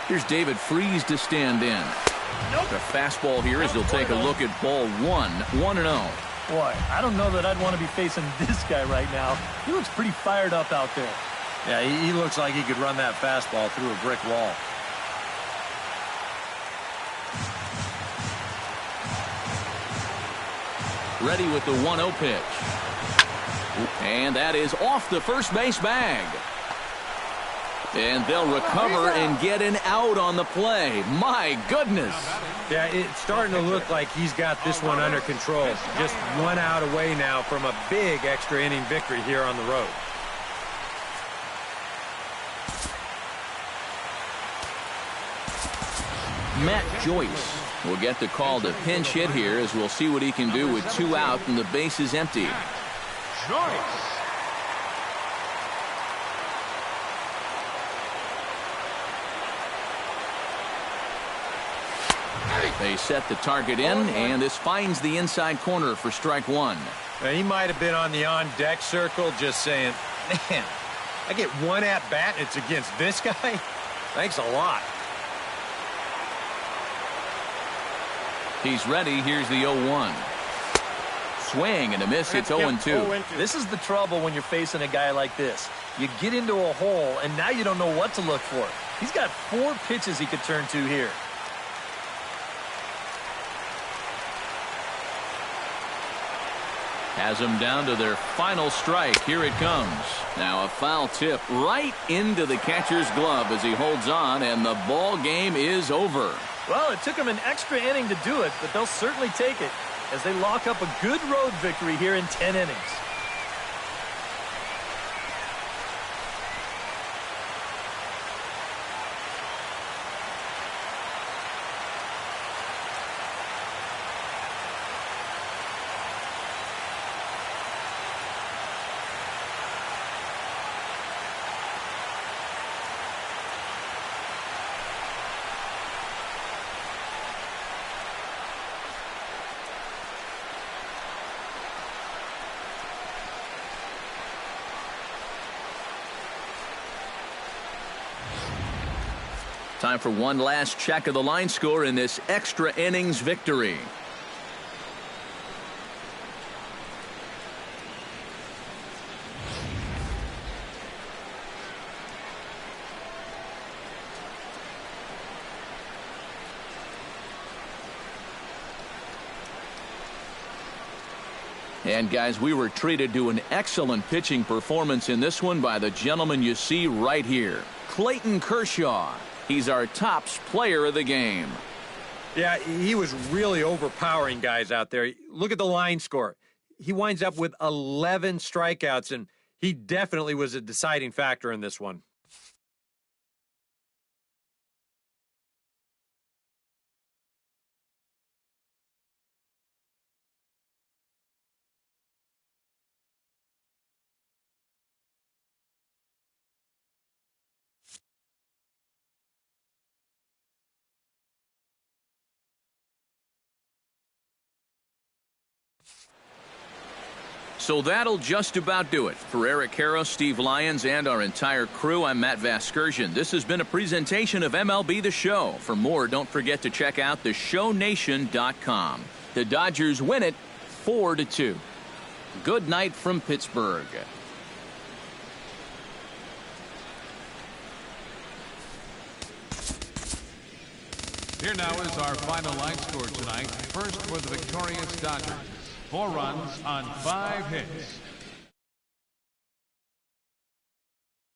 Here's David Freese to stand in. The fastball here as he'll take a look at ball 1. 1-0. Boy, I don't know that I'd want to be facing this guy right now. He looks pretty fired up out there. Yeah, he looks like he could run that fastball through a brick wall. Ready with the 1-0 pitch. And that is off the first base bag. And they'll recover and get an out on the play. My goodness. Yeah, it's starting to look like he's got this one under control. Just 1 out away now from a big extra inning victory here on the road. Matt Joyce will get the call to pinch hit here as we'll see what he can do with 2 out and the base is empty. Joyce. They set the target in, and this finds the inside corner for strike 1. Now, he might have been on the on-deck circle just saying, man, I get 1 at-bat and it's against this guy? Thanks a lot. He's ready. Here's the 0-1. Swing and a miss. It's 0-2. This is the trouble when you're facing a guy like this. You get into a hole, and now you don't know what to look for. He's got 4 pitches he could turn to here. Has them down to their final strike. Here it comes. Now a foul tip right into the catcher's glove as he holds on, and the ball game is over. Well, it took them an extra inning to do it, but they'll certainly take it as they lock up a good road victory here in 10 innings. Time for one last check of the line score in this extra innings victory. And guys, we were treated to an excellent pitching performance in this one by the gentleman you see right here, Clayton Kershaw. He's our tops player of the game. Yeah, he was really overpowering guys out there. Look at the line score. He winds up with 11 strikeouts, and he definitely was a deciding factor in this one. So that'll just about do it. For Eric Karros, Steve Lyons, and our entire crew, I'm Matt Vasgersian. This has been a presentation of MLB The Show. For more, don't forget to check out theshownation.com. The Dodgers win it 4-2. Good night from Pittsburgh. Here now is our final line score tonight. First for the victorious Dodgers. 4 runs on 5 hits.